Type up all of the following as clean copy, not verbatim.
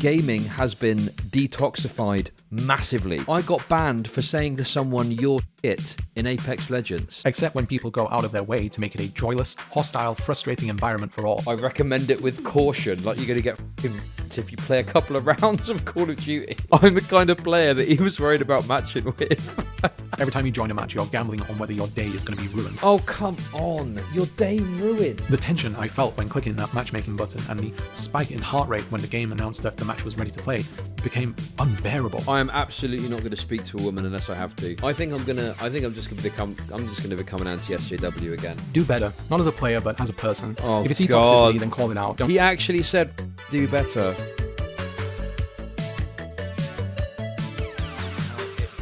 gaming has been detoxified massively. I got banned for saying to someone you're shit in Apex Legends. Except when people go out of their way to make it a joyless, hostile, frustrating environment for all. I recommend it with caution, like you're gonna get f***ing if you play a couple of rounds of Call of Duty. I'm the kind of player that he was worried about matching with. Every time you join a match, you're gambling on whether your day is going to be ruined. Oh, come on. Your day ruined. The tension I felt when clicking that matchmaking button and the spike in heart rate when the game announced that the match was ready to play became unbearable. I am absolutely not going to speak to a woman unless I have to. I think I'm just going to become an anti-SJW again. Do better, not as a player, but as a person. Oh, if you see God. toxicity, then call it out. He actually said, do better.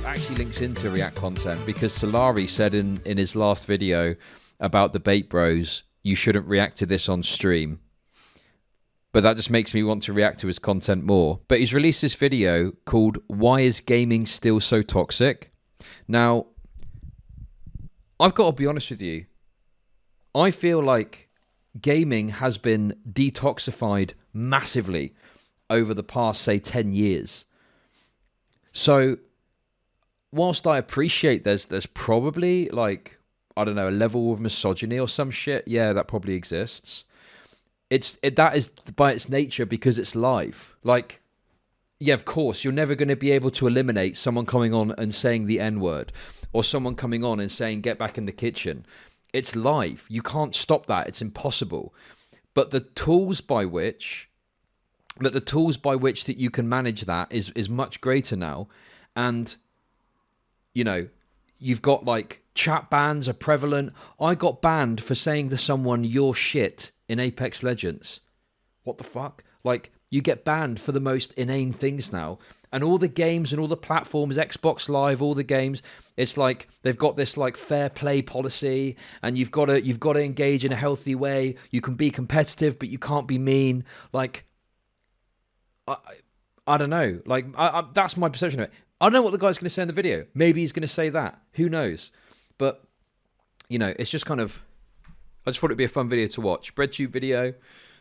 Actually links into React content because Salari said in his last video about the bait bros, you shouldn't react to this on stream. But that just makes me want to react to his content more. But he's released this video called Why is Gaming Still So Toxic? Now, I've got to be honest with you. I feel like gaming has been detoxified massively over the past, say, 10 years. So whilst I appreciate there's probably, like, I don't know, a level of misogyny or some shit, yeah, that probably exists. That is by its nature because it's live. Like, yeah, of course, you're never going to be able to eliminate someone coming on and saying the N-word or someone coming on and saying, get back in the kitchen. It's live. You can't stop that. It's impossible. But the tools by which that you can manage that is much greater now. And you know, you've got like chat bans are prevalent. I got banned for saying to someone, you're shit in Apex Legends. What the fuck? Like, you get banned for the most inane things now. And all the games and all the platforms, Xbox Live, all the games, it's like they've got this like fair play policy and you've got to engage in a healthy way. You can be competitive, but you can't be mean. Like, I don't know. Like, that's my perception of it. I don't know what the guy's going to say in the video. Maybe he's going to say that. Who knows? But, you know, it's just kind of... I just thought it'd be a fun video to watch. BreadTube video,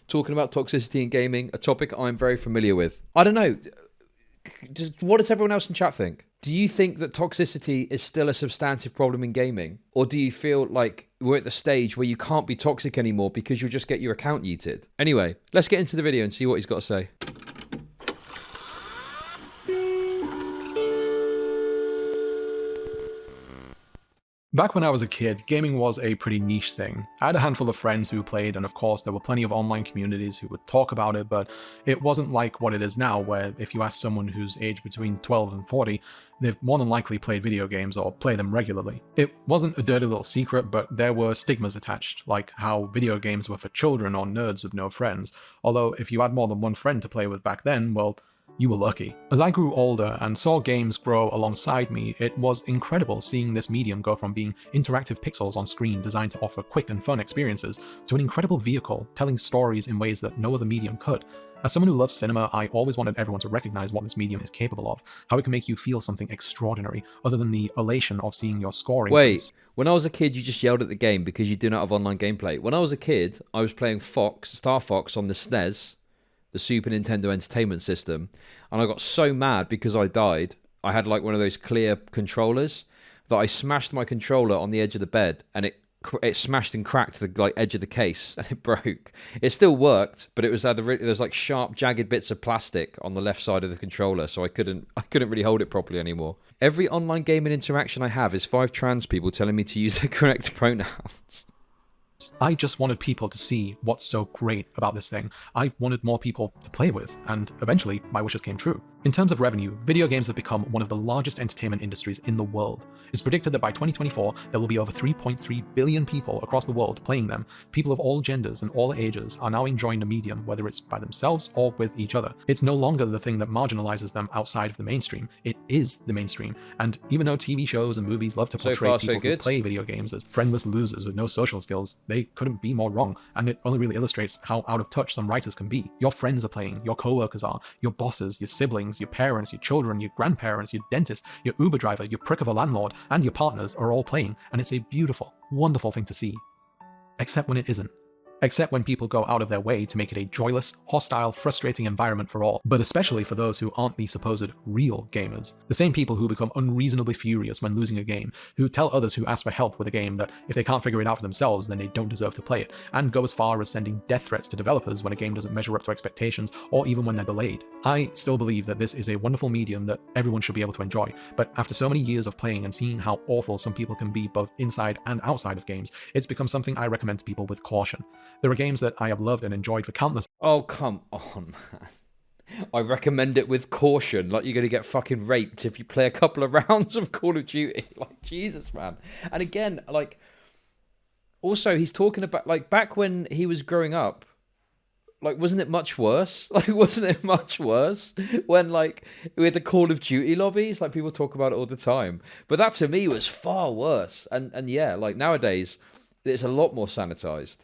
talking about toxicity in gaming, a topic I'm very familiar with. I don't know. What does everyone else in chat think? Do you think that toxicity is still a substantive problem in gaming? Or do you feel like we're at the stage where you can't be toxic anymore because you'll just get your account yeeted? Anyway, let's get into the video and see what he's got to say. Back when I was a kid, gaming was a pretty niche thing. I had a handful of friends who played, and of course there were plenty of online communities who would talk about it, but it wasn't like what it is now, where if you ask someone who's aged between 12 and 40, they've more than likely played video games or play them regularly. It wasn't a dirty little secret, but there were stigmas attached, like how video games were for children or nerds with no friends, although if you had more than one friend to play with back then, well, you were lucky. As I grew older and saw games grow alongside me, it was incredible seeing this medium go from being interactive pixels on screen designed to offer quick and fun experiences to an incredible vehicle telling stories in ways that no other medium could. As someone who loves cinema, I always wanted everyone to recognize what this medium is capable of, how it can make you feel something extraordinary, other than the elation of seeing your score increase. Wait, when I was a kid, you just yelled at the game because you do not have online gameplay. When I was a kid, I was playing Star Fox on the SNES, the Super Nintendo Entertainment System, and I got so mad because I died. I had like one of those clear controllers that I smashed my controller on the edge of the bed, and it smashed and cracked the like edge of the case, and it broke. It still worked, but it was there's like sharp, jagged bits of plastic on the left side of the controller, so I couldn't really hold it properly anymore. Every online gaming interaction I have is 5 trans people telling me to use the correct pronouns. I just wanted people to see what's so great about this thing. I wanted more people to play with, and eventually my wishes came true. In terms of revenue, video games have become one of the largest entertainment industries in the world. It's predicted that by 2024, there will be over 3.3 billion people across the world playing them. People of all genders and all ages are now enjoying the medium, whether it's by themselves or with each other. It's no longer the thing that marginalizes them outside of the mainstream. It is the mainstream. And even though TV shows and movies love to portray people who play video games as friendless losers with no social skills, they couldn't be more wrong. And it only really illustrates how out of touch some writers can be. Your friends are playing, your co-workers are, your bosses, your siblings, your parents, your children, your grandparents, your dentist, your Uber driver, your prick of a landlord, and your partners are all playing, and it's a beautiful, wonderful thing to see. Except when it isn't. except when people go out of their way to make it a joyless, hostile, frustrating environment for all, but especially for those who aren't the supposed real gamers. The same people who become unreasonably furious when losing a game, who tell others who ask for help with a game that if they can't figure it out for themselves, then they don't deserve to play it, and go as far as sending death threats to developers when a game doesn't measure up to expectations, or even when they're delayed. I still believe that this is a wonderful medium that everyone should be able to enjoy, but after so many years of playing and seeing how awful some people can be both inside and outside of games, it's become something I recommend to people with caution. There are games that I have loved and enjoyed for countless. Oh, come on, man. I recommend it with caution, like you're going to get fucking raped if you play a couple of rounds of Call of Duty. Like, Jesus, man. And again, like, also, he's talking about, like, back when he was growing up, like, wasn't it much worse? Like, wasn't it much worse when, like, we had the Call of Duty lobbies? Like, people talk about it all the time. But that, to me, was far worse. And yeah, like, nowadays, it's a lot more sanitized.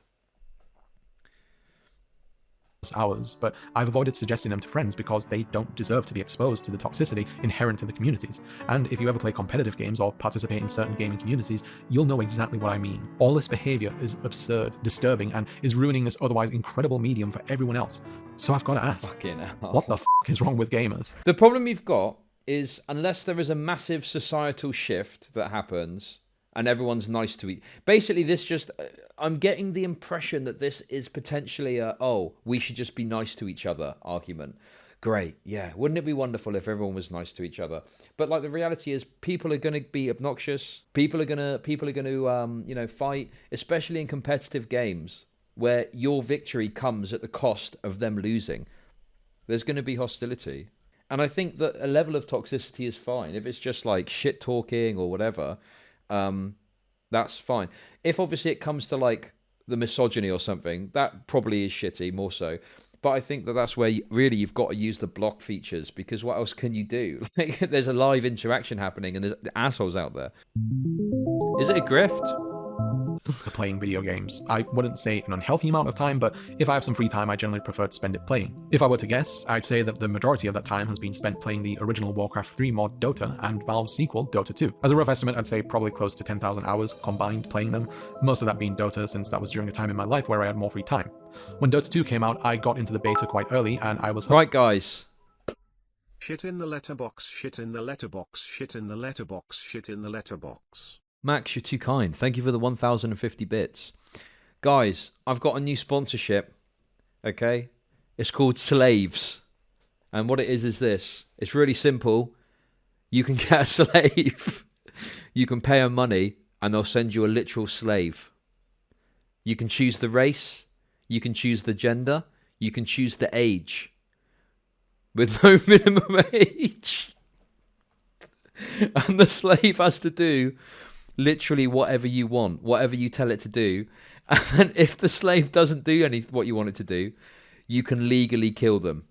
Hours, but I've avoided suggesting them to friends because they don't deserve to be exposed to the toxicity inherent to the communities. And if you ever play competitive games or participate in certain gaming communities, you'll know exactly what I mean. All this behavior is absurd, disturbing, and is ruining this otherwise incredible medium for everyone else. So I've got to ask, what the f*** is wrong with gamers? The problem you've got is, unless there is a massive societal shift that happens and everyone's nice to each... Basically, this just... I'm getting the impression that this is potentially a, oh, we should just be nice to each other argument. Great, yeah. Wouldn't it be wonderful if everyone was nice to each other? But like the reality is, people are going to be obnoxious. People are going to fight, especially in competitive games where your victory comes at the cost of them losing. There's going to be hostility. And I think that a level of toxicity is fine. If it's just like shit talking or whatever, that's fine. If obviously it comes to like the misogyny or something, that probably is shitty, more so. But I think that that's where really you've got to use the block features, because what else can you do? Like, there's a live interaction happening and there's assholes out there. Is it a grift? Playing video games. I wouldn't say an unhealthy amount of time, but if I have some free time, I generally prefer to spend it playing. If I were to guess, I'd say that the majority of that time has been spent playing the original Warcraft 3 mod Dota and Valve's sequel Dota 2. As a rough estimate, I'd say probably close to 10,000 hours combined playing them, most of that being Dota since that was during a time in my life where I had more free time. When Dota 2 came out, I got into the beta quite early and I was... Right, guys. Shit in the letterbox, shit in the letterbox, shit in the letterbox, shit in the letterbox. Max, you're too kind. Thank you for the 1,050 bits. Guys, I've got a new sponsorship, okay? It's called Slaves. And what it is this. It's really simple. You can get a slave. You can pay them money, and they'll send you a literal slave. You can choose the race. You can choose the gender. You can choose the age. With no minimum age. And the slave has to do literally whatever you want, whatever you tell it to do. And if the slave doesn't do what you want it to do, you can legally kill them.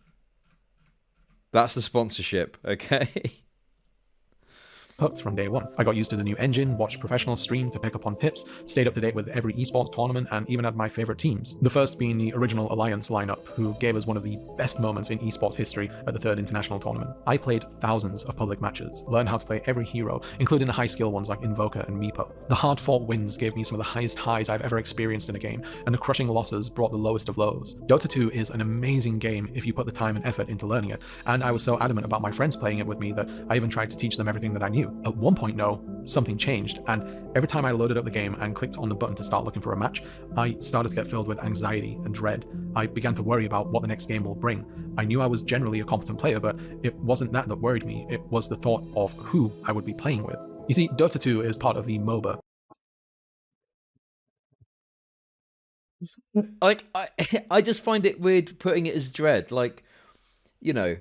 That's the sponsorship, okay? Hooked from day one. I got used to the new engine, watched professionals stream to pick up on tips, stayed up to date with every esports tournament, and even had my favorite teams. The first being the original Alliance lineup, who gave us one of the best moments in esports history at the third international tournament. I played thousands of public matches, learned how to play every hero, including the high skill ones like Invoker and Meepo. The hard-fought wins gave me some of the highest highs I've ever experienced in a game, and the crushing losses brought the lowest of lows. Dota 2 is an amazing game if you put the time and effort into learning it, and I was so adamant about my friends playing it with me that I even tried to teach them everything that I knew. At one point, though, something changed, and every time I loaded up the game and clicked on the button to start looking for a match, I started to get filled with anxiety and dread. I began to worry about what the next game will bring. I knew I was generally a competent player, but it wasn't that worried me, it was the thought of who I would be playing with. You see, Dota 2 is part of the MOBA. Like, I just find it weird putting it as dread, like, you know.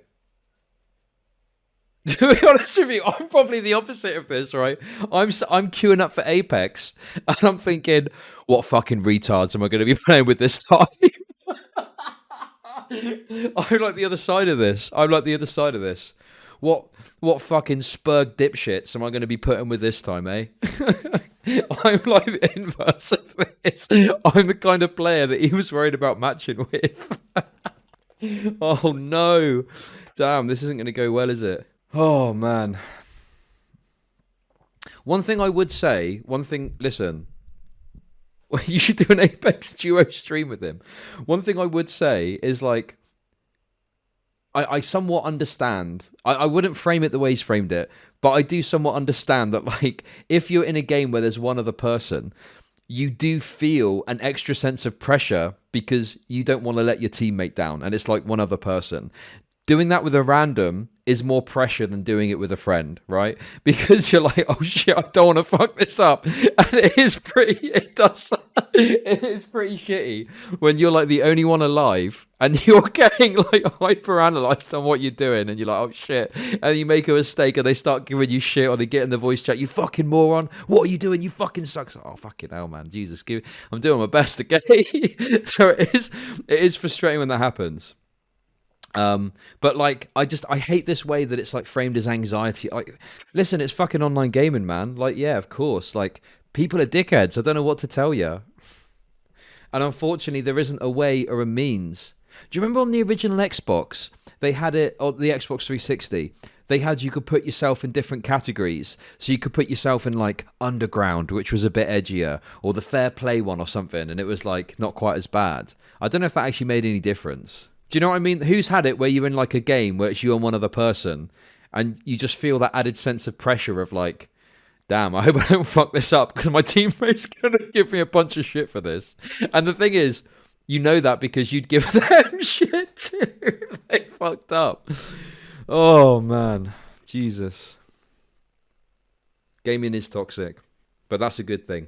To be honest with you, I'm probably the opposite of this, right? I'm queuing up for Apex, and I'm thinking, what fucking retards am I going to be playing with this time? I'm like the other side of this. What fucking spurg dipshits am I going to be putting with this time, eh? I'm like the inverse of this. I'm the kind of player that he was worried about matching with. Oh no. Damn, this isn't going to go well, is it? Oh, man. One thing I would say, listen, You should do an Apex duo stream with him. One thing I would say is like, I somewhat understand. I wouldn't frame it the way he's framed it, but I do somewhat understand that like if you're in a game where there's one other person, you do feel an extra sense of pressure because you don't want to let your teammate down, and it's like one other person. Doing that with a random is more pressure than doing it with a friend, right? Because you're like, oh shit, I don't want to fuck this up. And it is pretty shitty when you're like the only one alive and you're getting like hyper analyzed on what you're doing, and you're like, oh shit. And you make a mistake and they start giving you shit, or they get in the voice chat, you fucking moron. What are you doing? You fucking suck. Oh fucking hell, man. Jesus, I'm doing my best, okay? So it is frustrating when that happens. But like, I hate this way that it's like framed as anxiety. Like, listen, it's fucking online gaming, man. Like, yeah, of course. Like, people are dickheads. I don't know what to tell you. And unfortunately, there isn't a way or a means. Do you remember on the original Xbox, they had it, or the Xbox 360, they had, you could put yourself in different categories. So you could put yourself in like Underground, which was a bit edgier, or the Fair Play one or something, and it was like not quite as bad. I don't know if that actually made any difference. Do you know what I mean? Who's had it where you're in like a game where it's you and one other person, and you just feel that added sense of pressure of like, damn, I hope I don't fuck this up because my teammate's going to give me a bunch of shit for this. And the thing is, you know that because you'd give them shit too if they fucked up. Oh, man. Jesus. Gaming is toxic, but that's a good thing.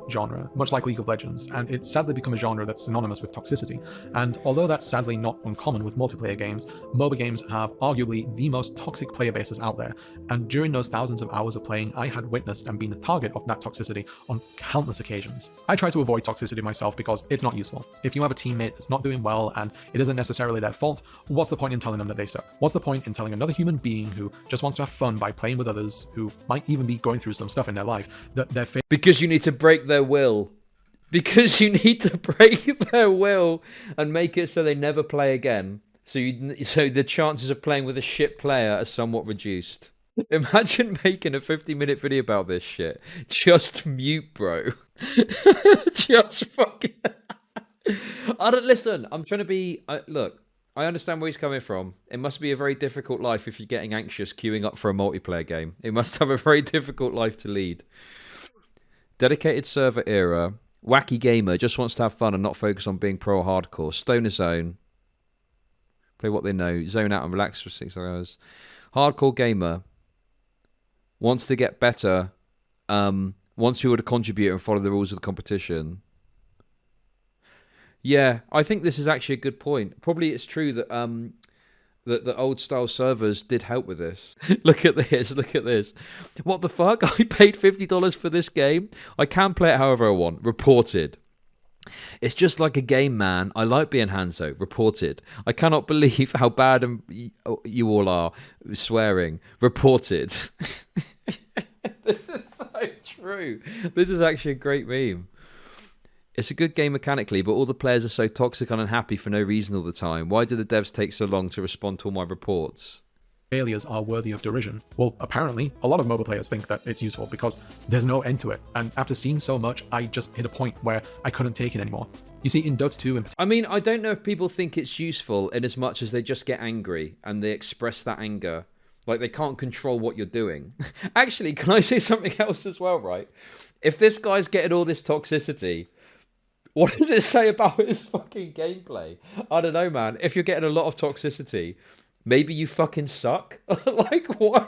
Genre, much like League of Legends, and it's sadly become a genre that's synonymous with toxicity. And although that's sadly not uncommon with multiplayer games, MOBA games have arguably the most toxic player bases out there, and during those thousands of hours of playing, I had witnessed and been the target of that toxicity on countless occasions. I try to avoid toxicity myself because it's not useful. If you have a teammate that's not doing well and it isn't necessarily their fault, what's the point in telling them that they suck? What's the point in telling another human being who just wants to have fun by playing with others, who might even be going through some stuff in their life, that they're because you need to break their will. Because you need to break their will and make it so they never play again. So the chances of playing with a shit player are somewhat reduced. Imagine making a 50-minute video about this shit. Just mute, bro. Just fucking... I don't listen. I'm trying to be... Look, I understand where he's coming from. It must be a very difficult life if you're getting anxious queuing up for a multiplayer game. It must have a very difficult life to lead. Dedicated server era. Wacky gamer just wants to have fun and not focus on being pro or hardcore. Stoner zone. Play what they know. Zone out and relax for 6 hours. Hardcore gamer wants to get better. Wants people to contribute and follow the rules of the competition. Yeah, I think this is actually a good point. Probably it's true that that the old style servers did help with this. Look at this, look at this. What the fuck? I paid $50 for this game. I can play it however I want. Reported. It's just like a game, man. I like being Hanzo. Reported. I cannot believe how bad you all are. Swearing. Reported. This is so true. This is actually a great meme. It's a good game mechanically, but all the players are so toxic and unhappy for no reason all the time. Why do the devs take so long to respond to all my reports? Failures are worthy of derision. Well, apparently, a lot of MOBA players think that it's useful because there's no end to it. And after seeing so much, I just hit a point where I couldn't take it anymore. You see, in Dota 2 I mean, I don't know if people think it's useful in as much as they just get angry and they express that anger. Like, they can't control what you're doing. Actually, can I say something else as well, right? If this guy's getting all this toxicity... What does it say about his fucking gameplay? I don't know, man. If you're getting a lot of toxicity, maybe you fucking suck. Like, why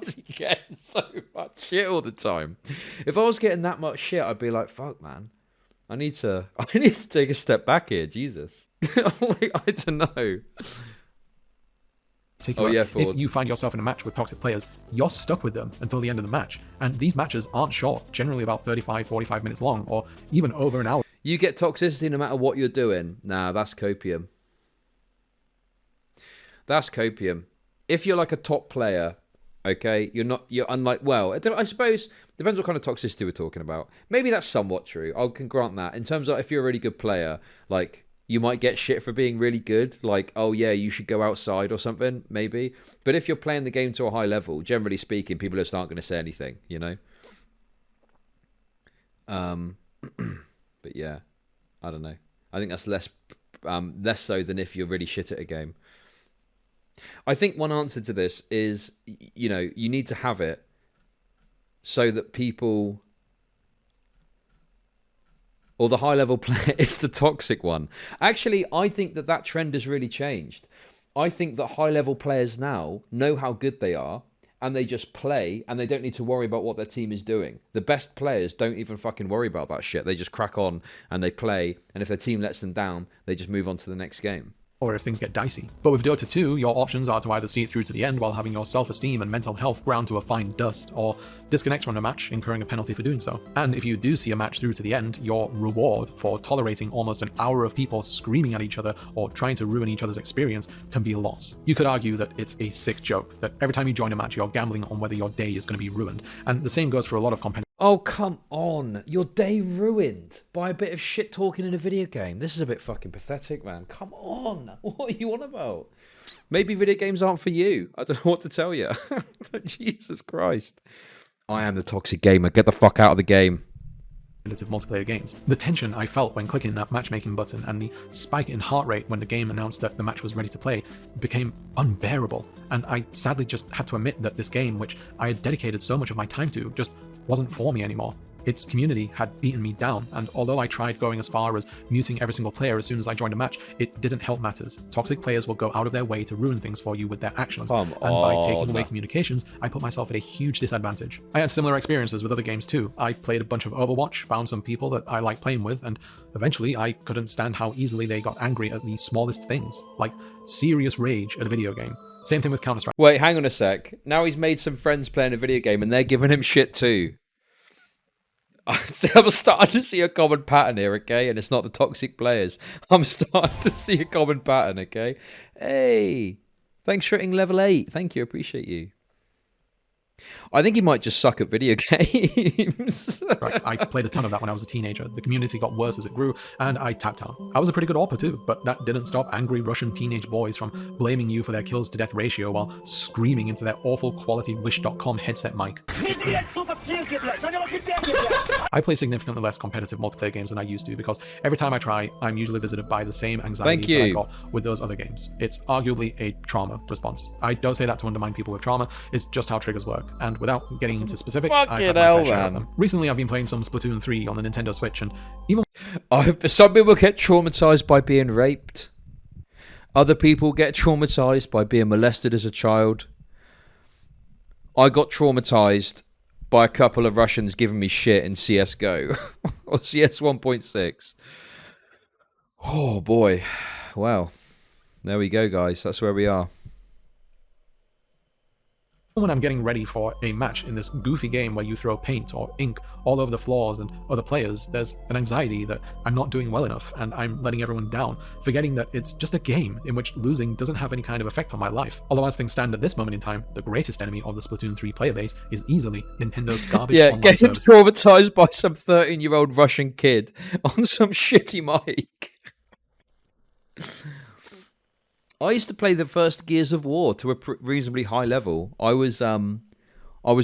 is he getting so much shit all the time? If I was getting that much shit, I'd be like, fuck, man. I need to take a step back here. Jesus. Like, I don't know. Oh, yeah, if you find yourself in a match with toxic players, you're stuck with them until the end of the match. And these matches aren't short, generally about 35, 45 minutes long, or even over an hour. You get toxicity no matter what you're doing. Nah, that's copium. That's copium. If you're like a top player, okay, you're unlike, well, I suppose, depends what kind of toxicity we're talking about. Maybe that's somewhat true. I can grant that. In terms of if you're a really good player, like, you might get shit for being really good. Like, oh yeah, you should go outside or something, maybe. But if you're playing the game to a high level, generally speaking, people just aren't going to say anything, you know? But yeah, I don't know. I think that's less so than if you're really shit at a game. I think one answer to this is, you know, you need to have it so that people, or the high level player is the toxic one. Actually, I think that trend has really changed. I think that high level players now know how good they are, and they just play, and they don't need to worry about what their team is doing. The best players don't even fucking worry about that shit. They just crack on and they play, and if their team lets them down, they just move on to the next game. Or if things get dicey. But with Dota 2, your options are to either see it through to the end while having your self-esteem and mental health ground to a fine dust, or disconnect from a match, incurring a penalty for doing so. And if you do see a match through to the end, your reward for tolerating almost an hour of people screaming at each other or trying to ruin each other's experience can be a loss. You could argue that it's a sick joke, that every time you join a match, you're gambling on whether your day is going to be ruined. And the same goes for a lot of competitive. Oh, come on. Your day ruined by a bit of shit talking in a video game. This is a bit fucking pathetic, man. Come on. What are you on about? Maybe video games aren't for you. I don't know what to tell you. Jesus Christ. I am the toxic gamer. Get the fuck out of the game. Multiplayer games. The tension I felt when clicking that matchmaking button and the spike in heart rate when the game announced that the match was ready to play became unbearable, and I sadly just had to admit that this game, which I had dedicated so much of my time to, just wasn't for me anymore. Its community had beaten me down, and although I tried going as far as muting every single player as soon as I joined a match, it didn't help matters. Toxic players will go out of their way to ruin things for you with their actions, and by taking away communications, I put myself at a huge disadvantage. I had similar experiences with other games too. I played a bunch of Overwatch, found some people that I like playing with, and eventually I couldn't stand how easily they got angry at the smallest things, like serious rage at a video game. Same thing with Counter-Strike. Wait, hang on a sec. Now he's made some friends playing a video game and they're giving him shit too. I'm starting to see a common pattern here, okay? And it's not the toxic players. I'm starting to see a common pattern, okay? Hey, thanks for hitting level 8. Thank you, appreciate you. I think he might just suck at video games. Right, I played a ton of that when I was a teenager. The community got worse as it grew, and I tapped out. I was a pretty good AWPer too, but that didn't stop angry Russian teenage boys from blaming you for their kills to death ratio while screaming into their awful quality Wish.com headset mic. I play significantly less competitive multiplayer games than I used to because every time I try, I'm usually visited by the same anxieties that I got with those other games. It's arguably a trauma response. I don't say that to undermine people with trauma, it's just how triggers work. And without getting into specifics, I have my fair share of them. Recently, I've been playing some Splatoon 3 on the Nintendo Switch, and even some people get traumatized by being raped. Other people get traumatized by being molested as a child. I got traumatized by a couple of Russians giving me shit in CSGO or CS 1.6. Oh boy. Well, there we go, guys. That's where we are. when I'm getting ready for a match in this goofy game where you throw paint or ink all over the floors and other players, there's an anxiety that I'm not doing well enough and I'm letting everyone down, forgetting that it's just a game in which losing doesn't have any kind of effect on my life. Although as things stand at this moment in time, the greatest enemy of the Splatoon 3 player base is easily Nintendo's garbage online getting service. traumatized by some 13-year-old Russian kid on some shitty mic. I used to play the first Gears of War to a reasonably high level. I was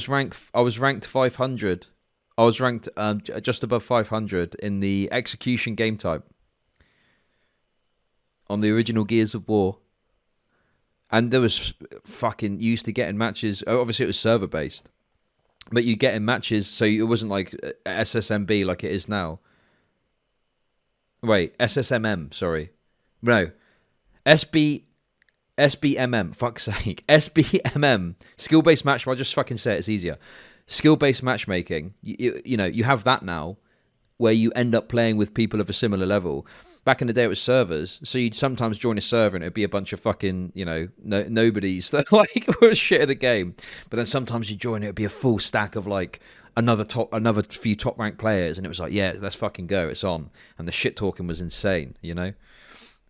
ranked 500. I was ranked just above 500 in the execution game type on the original Gears of War. And there was fucking used to getting matches. Obviously, it was server based, but you get in matches, so it wasn't like SSMB like it is now. Wait, SSMM. Sorry, no. SBMM, fuck's sake. SBMM, skill-based match. I'll just fucking say it, it's easier. Skill-based matchmaking, you know, you have that now where you end up playing with people of a similar level. Back in the day, it was servers, so you'd sometimes join a server and it'd be a bunch of fucking, you know, nobodies that like were shit at the game. But then sometimes you join, it'd be a full stack of like another few top-ranked players, and it was like, yeah, let's fucking go, it's on. And the shit-talking was insane, you know?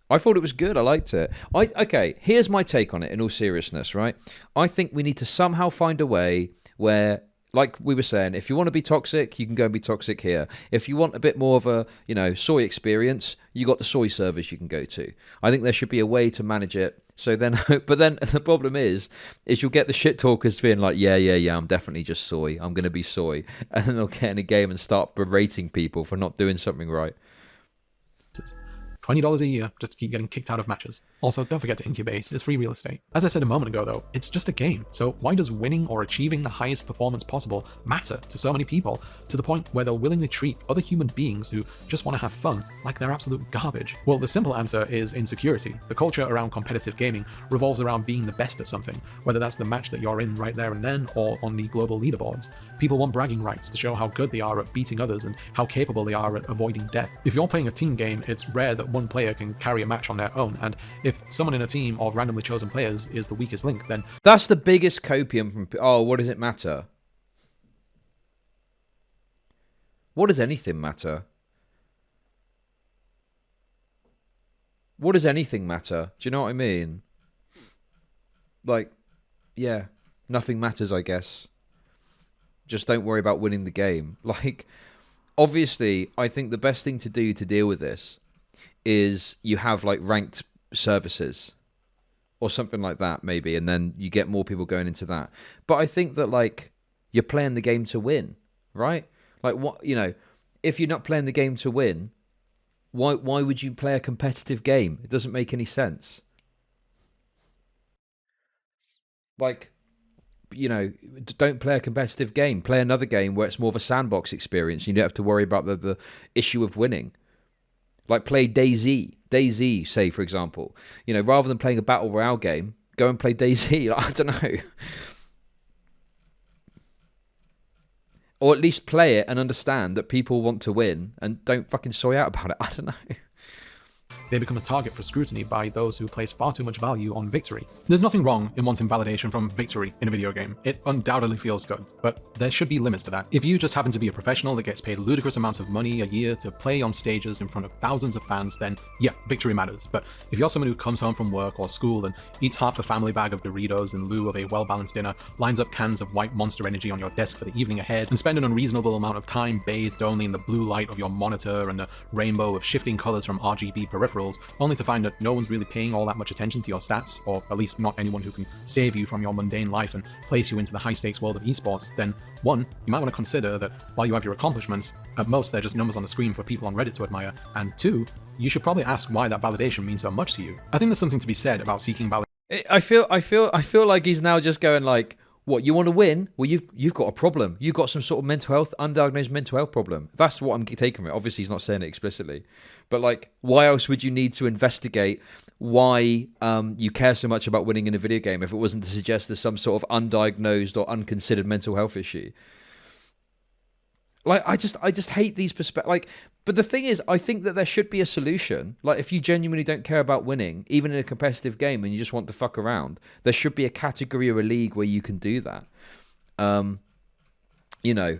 I thought it was good. I liked it. Okay, here's my take on it in all seriousness, right? I think we need to somehow find a way where, like we were saying, if you want to be toxic, you can go and be toxic here. If you want a bit more of a, you know, soy experience, you got the soy servers you can go to. I think there should be a way to manage it So then, but then the problem is you'll get the shit talkers being like, yeah, I'm definitely just soy. I'm going to be soy. And then they'll get in a game and start berating people for not doing something right. $20 a year just to keep getting kicked out of matches. Also, don't forget to incubate, it's free real estate. As I said a moment ago though, it's just a game, so why does winning or achieving the highest performance possible matter to so many people, to the point where they'll willingly treat other human beings who just want to have fun like they're absolute garbage? Well, the simple answer is insecurity. The culture around competitive gaming revolves around being the best at something, whether that's the match that you're in right there and then, or on the global leaderboards. People want bragging rights to show how good they are at beating others and how capable they are at avoiding death. If you're playing a team game, it's rare that one player can carry a match on their own, and if someone in a team of randomly chosen players is the weakest link, then that's the biggest copium from, oh, what does it matter? What does anything matter? What does anything matter? Do you know what I mean? Like, yeah, nothing matters, I guess. Just don't worry about winning the game. Like, obviously, I think the best thing to do to deal with this is you have like ranked services or something like that, maybe, and then you get more people going into that. But I think that like you're playing the game to win, right? Like, what, you know, if you're not playing the game to win, why would you play a competitive game? It doesn't make any sense. Like, you know, don't play a competitive game. Play another game where it's more of a sandbox experience. You don't have to worry about the issue of winning. Like, play DayZ. DayZ, say, for example. You know, rather than playing a Battle Royale game, go and play DayZ. Like, I don't know. Or at least play it and understand that people want to win and don't fucking soy out about it. I don't know. they become a target for scrutiny by those who place far too much value on victory. There's nothing wrong in wanting validation from victory in a video game. It undoubtedly feels good, but there should be limits to that. If you just happen to be a professional that gets paid ludicrous amounts of money a year to play on stages in front of thousands of fans, then yeah, victory matters. But if you're someone who comes home from work or school and eats half a family bag of Doritos in lieu of a well-balanced dinner, lines up cans of white Monster Energy on your desk for the evening ahead, and spend an unreasonable amount of time bathed only in the blue light of your monitor and a rainbow of shifting colors from RGB peripherals, only to find that no one's really paying all that much attention to your stats, or at least not anyone who can save you from your mundane life and place you into the high-stakes world of esports, then one, you might want to consider that while you have your accomplishments, at most they're just numbers on the screen for people on Reddit to admire, and two, you should probably ask why that validation means so much to you. I think there's something to be said about seeking validation. I feel like he's now just going like, what, you want to win? Well, you've got a problem. You've got some sort of mental health, undiagnosed mental health problem. That's what I'm taking from it. Obviously, he's not saying it explicitly. But, like, why else would you need to investigate why you care so much about winning in a video game if it wasn't to suggest there's some sort of undiagnosed or unconsidered mental health issue? Like, I just hate these perspectives. Like, but the thing is, I think that there should be a solution. Like, if you genuinely don't care about winning, even in a competitive game, and you just want to fuck around, there should be a category or a league where you can do that. You know,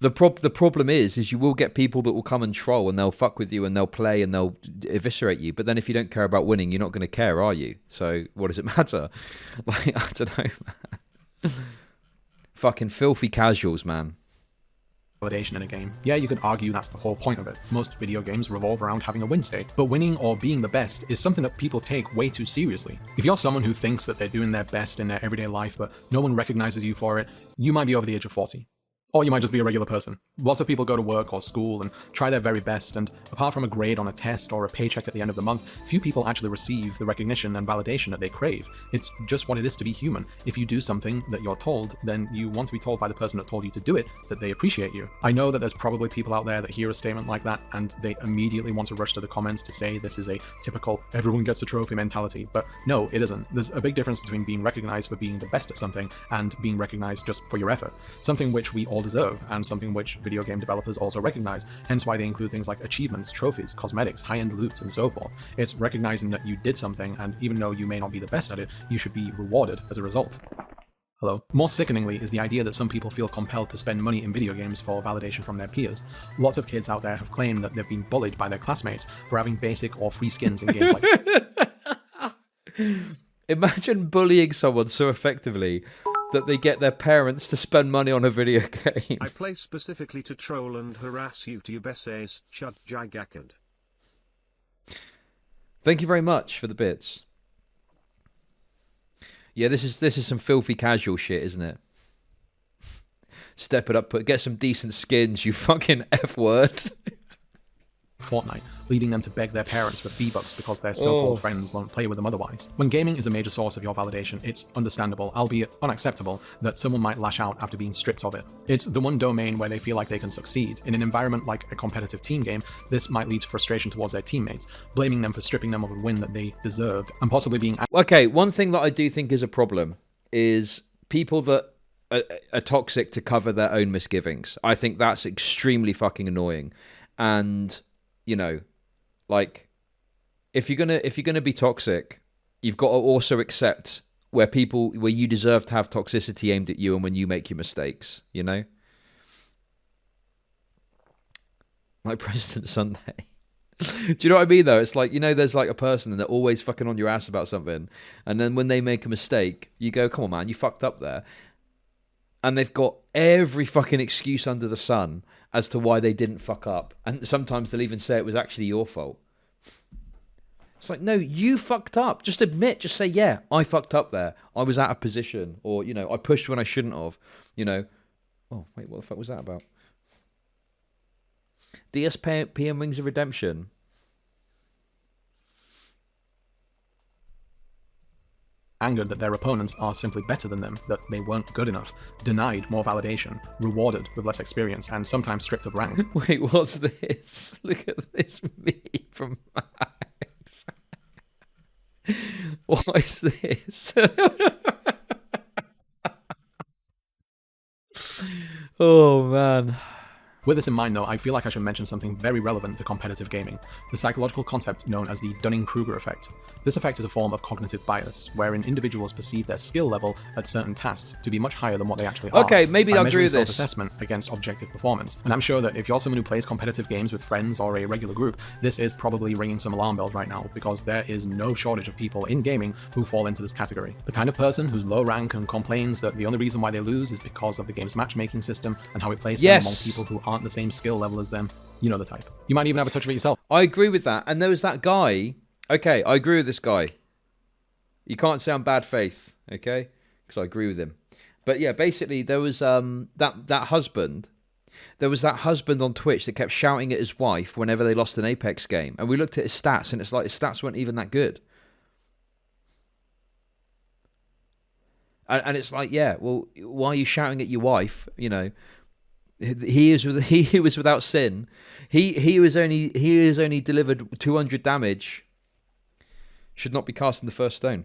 the problem is you will get people that will come and troll, and they'll fuck with you, and they'll play, and they'll eviscerate you. But then if you don't care about winning, you're not going to care, are you? So what does it matter? Like, I don't know, man. Fucking filthy casuals, man. Validation in a game. Yeah, you could argue that's the whole point of it. Most video games revolve around having a win state, but winning or being the best is something that people take way too seriously. If you're someone who thinks that they're doing their best in their everyday life, but no one recognizes you for it, you might be over the age of 40. Or you might just be a regular person. Lots of people go to work or school and try their very best, and apart from a grade on a test or a paycheck at the end of the month, few people actually receive the recognition and validation that they crave. It's just what it is to be human. If you do something that you're told, then you want to be told by the person that told you to do it that they appreciate you. I know that there's probably people out there that hear a statement like that and they immediately want to rush to the comments to say this is a typical everyone gets a trophy mentality, but no, it isn't. There's a big difference between being recognized for being the best at something and being recognized just for your effort. Something which we all deserve, and something which video game developers also recognize, hence why they include things like achievements, trophies, cosmetics, high-end loot, and so forth. It's recognizing that you did something, and even though you may not be the best at it, you should be rewarded as a result. Hello. More sickeningly is the idea that some people feel compelled to spend money in video games for validation from their peers. Lots of kids out there have claimed that they've been bullied by their classmates for having basic or free skins in games like... Imagine bullying someone so effectively that they get their parents to spend money on a video game. I play specifically to troll and harass YouTube essays, Chud Jigakad. Thank you very much for the bits. Yeah, this is some filthy casual shit, isn't it? Step it up, but get some decent skins, you fucking F word. Fortnite, leading them to beg their parents for V-Bucks because their so-called friends won't play with them otherwise. When gaming is a major source of your validation, it's understandable, albeit unacceptable, that someone might lash out after being stripped of it. It's the one domain where they feel like they can succeed. In an environment like a competitive team game, this might lead to frustration towards their teammates, blaming them for stripping them of a win that they deserved, and possibly being... Okay, one thing that I do think is a problem is people that are toxic to cover their own misgivings. I think that's extremely fucking annoying. And... you know, like, if you're gonna be toxic, you've got to also accept where you deserve to have toxicity aimed at you and when you make your mistakes, you know? Like President Sunday. Do you know what I mean, though? It's like, you know, there's like a person and they're always fucking on your ass about something. And then when they make a mistake, you go, come on, man, you fucked up there. And they've got every fucking excuse under the sun as to why they didn't fuck up. And sometimes they'll even say it was actually your fault. It's like, no, you fucked up. Just admit, just say, yeah, I fucked up there. I was out of position. Or, you know, I pushed when I shouldn't have. You know, oh, wait, what the fuck was that about? DSP and Wings of Redemption. Angered that their opponents are simply better than them, that they weren't good enough, denied more validation, rewarded with less experience, and sometimes stripped of rank. Wait, what's this? Look at this meme from Max. What is this? Oh, man. With this in mind, though, I feel like I should mention something very relevant to competitive gaming, the psychological concept known as the Dunning-Kruger effect. This effect is a form of cognitive bias, wherein individuals perceive their skill level at certain tasks to be much higher than what they actually are. Okay, maybe I'll agree with this. Self-assessment against objective performance. And I'm sure that if you're someone who plays competitive games with friends or a regular group, this is probably ringing some alarm bells right now, because there is no shortage of people in gaming who fall into this category. The kind of person who's low rank and complains that the only reason why they lose is because of the game's matchmaking system and how it plays them among people who aren't the same skill level as them. You know the type. You might even have a touch of it yourself. I agree with that. And there was that guy. Okay, I agree with this guy. You can't say I'm bad faith, okay? Because I agree with him. But yeah, basically there was that husband. There was that husband on Twitch that kept shouting at his wife whenever they lost an Apex game. And we looked at his stats and it's like his stats weren't even that good. And it's like, yeah, well, why are you shouting at your wife? You know, he was without sin. He was only delivered 200 damage. Should not be casting the first stone.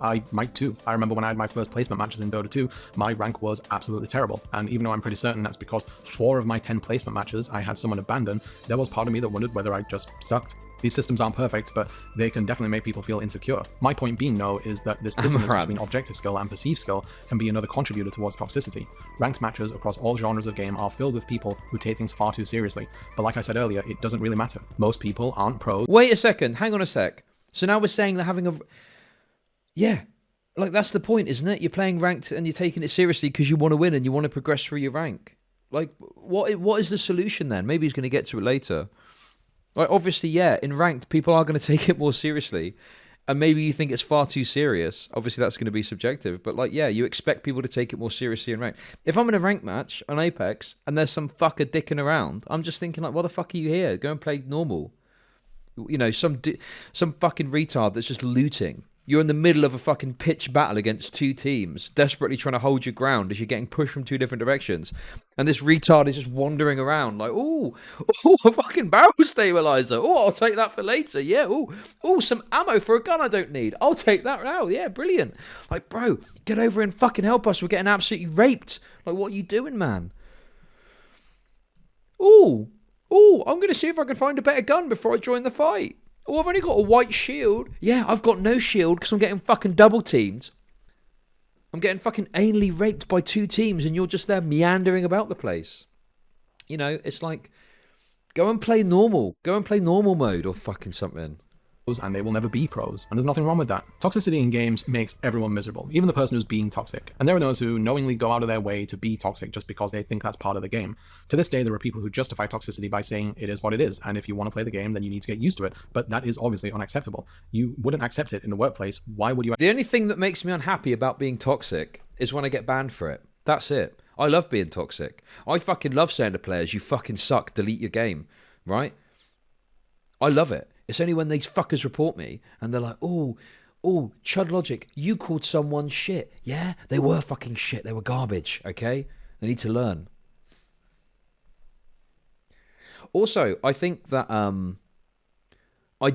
I might too. I remember when I had my first placement matches in Dota 2, my rank was absolutely terrible. And even though I'm pretty certain that's because 4 of my 10 placement matches I had someone abandon, there was part of me that wondered whether I just sucked. These systems aren't perfect, but they can definitely make people feel insecure. My point being, though, is that this dissonance between objective skill and perceived skill can be another contributor towards toxicity. Ranked matches across all genres of game are filled with people who take things far too seriously. But like I said earlier, it doesn't really matter. Most people aren't pros. Wait a second. Hang on a sec. So now we're saying that having a... Yeah, like that's the point, isn't it? You're playing ranked and you're taking it seriously because you want to win and you want to progress through your rank. Like, what is the solution then? Maybe he's going to get to it later. Like, obviously, yeah, in ranked, people are going to take it more seriously. And maybe you think it's far too serious. Obviously, that's going to be subjective. But, like, yeah, you expect people to take it more seriously in ranked. If I'm in a ranked match on Apex and there's some fucker dicking around, I'm just thinking, like, what the fuck are you here? Go and play normal. You know, some fucking retard that's just looting. You're in the middle of a fucking pitch battle against 2 teams, desperately trying to hold your ground as you're getting pushed from 2 different directions. And this retard is just wandering around like, oh, a fucking barrel stabilizer. Oh, I'll take that for later. Yeah, oh, some ammo for a gun I don't need. I'll take that now. Yeah, brilliant. Like, bro, get over and fucking help us. We're getting absolutely raped. Like, what are you doing, man? Oh, I'm going to see if I can find a better gun before I join the fight. Oh, I've only got a white shield. Yeah, I've got no shield because I'm getting fucking double teamed. I'm getting fucking anally raped by 2 teams and you're just there meandering about the place. You know, it's like, go and play normal. Go and play normal mode or fucking something. and they will never be pros, and there's nothing wrong with that. Toxicity in games makes everyone miserable, even the person who's being toxic. And there are those who knowingly go out of their way to be toxic just because they think that's part of the game. To this day, there are people who justify toxicity by saying it is what it is, and if you want to play the game, then you need to get used to it, but that is obviously unacceptable. You wouldn't accept it in the workplace. Why would you? The only thing that makes me unhappy about being toxic is when I get banned for it. That's it. I love being toxic. I fucking love saying to players, you fucking suck, delete your game, right? I love it. It's only when these fuckers report me and they're like, oh, Chud Logic, you called someone shit. Yeah, they were fucking shit. They were garbage, okay? They need to learn. Also, I think that I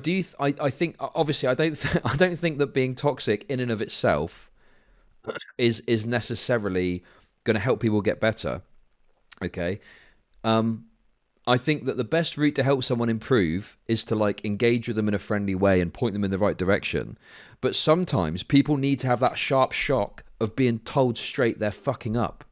think obviously I don't think that being toxic in and of itself is necessarily going to help people get better, okay? I think that the best route to help someone improve is to like engage with them in a friendly way and point them in the right direction. But sometimes people need to have that sharp shock of being told straight they're fucking up,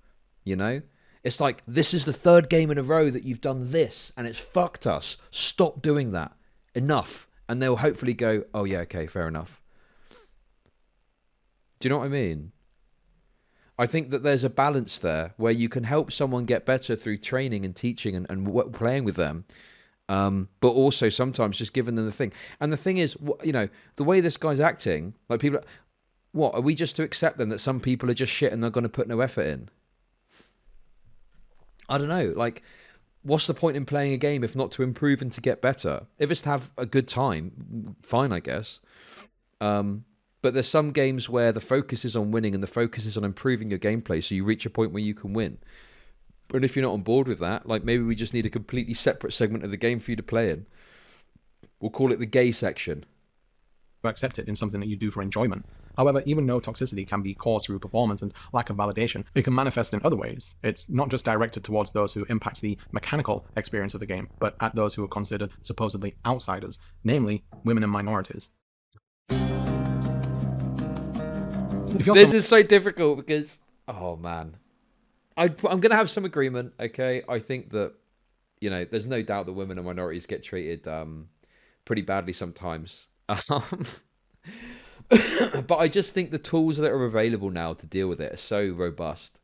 you know? It's like, this is the third game in a row that you've done this and it's fucked us. Stop doing that. Enough. And they'll hopefully go, oh yeah, okay, fair enough. Do you know what I mean? I think that there's a balance there where you can help someone get better through training and teaching and playing with them, but also sometimes just giving them the thing. And the thing is, you know, the way this guy's acting, like people, what, are we just to accept then that some people are just shit and they're going to put no effort in? I don't know. Like, what's the point in playing a game if not to improve and to get better? If it's to have a good time, fine, I guess. But there's some games where the focus is on winning and the focus is on improving your gameplay so you reach a point where you can win. But if you're not on board with that, like maybe we just need a completely separate segment of the game for you to play in. We'll call it the gay section. Accept it in something that you do for enjoyment. However, even though toxicity can be caused through performance and lack of validation, it can manifest in other ways. It's not just directed towards those who impacts the mechanical experience of the game, but at those who are considered supposedly outsiders, namely women and minorities. This is so difficult because, oh man, I'm going to have some agreement, okay? I think that, you know, there's no doubt that women and minorities get treated pretty badly sometimes. But I just think the tools that are available now to deal with it are so robust.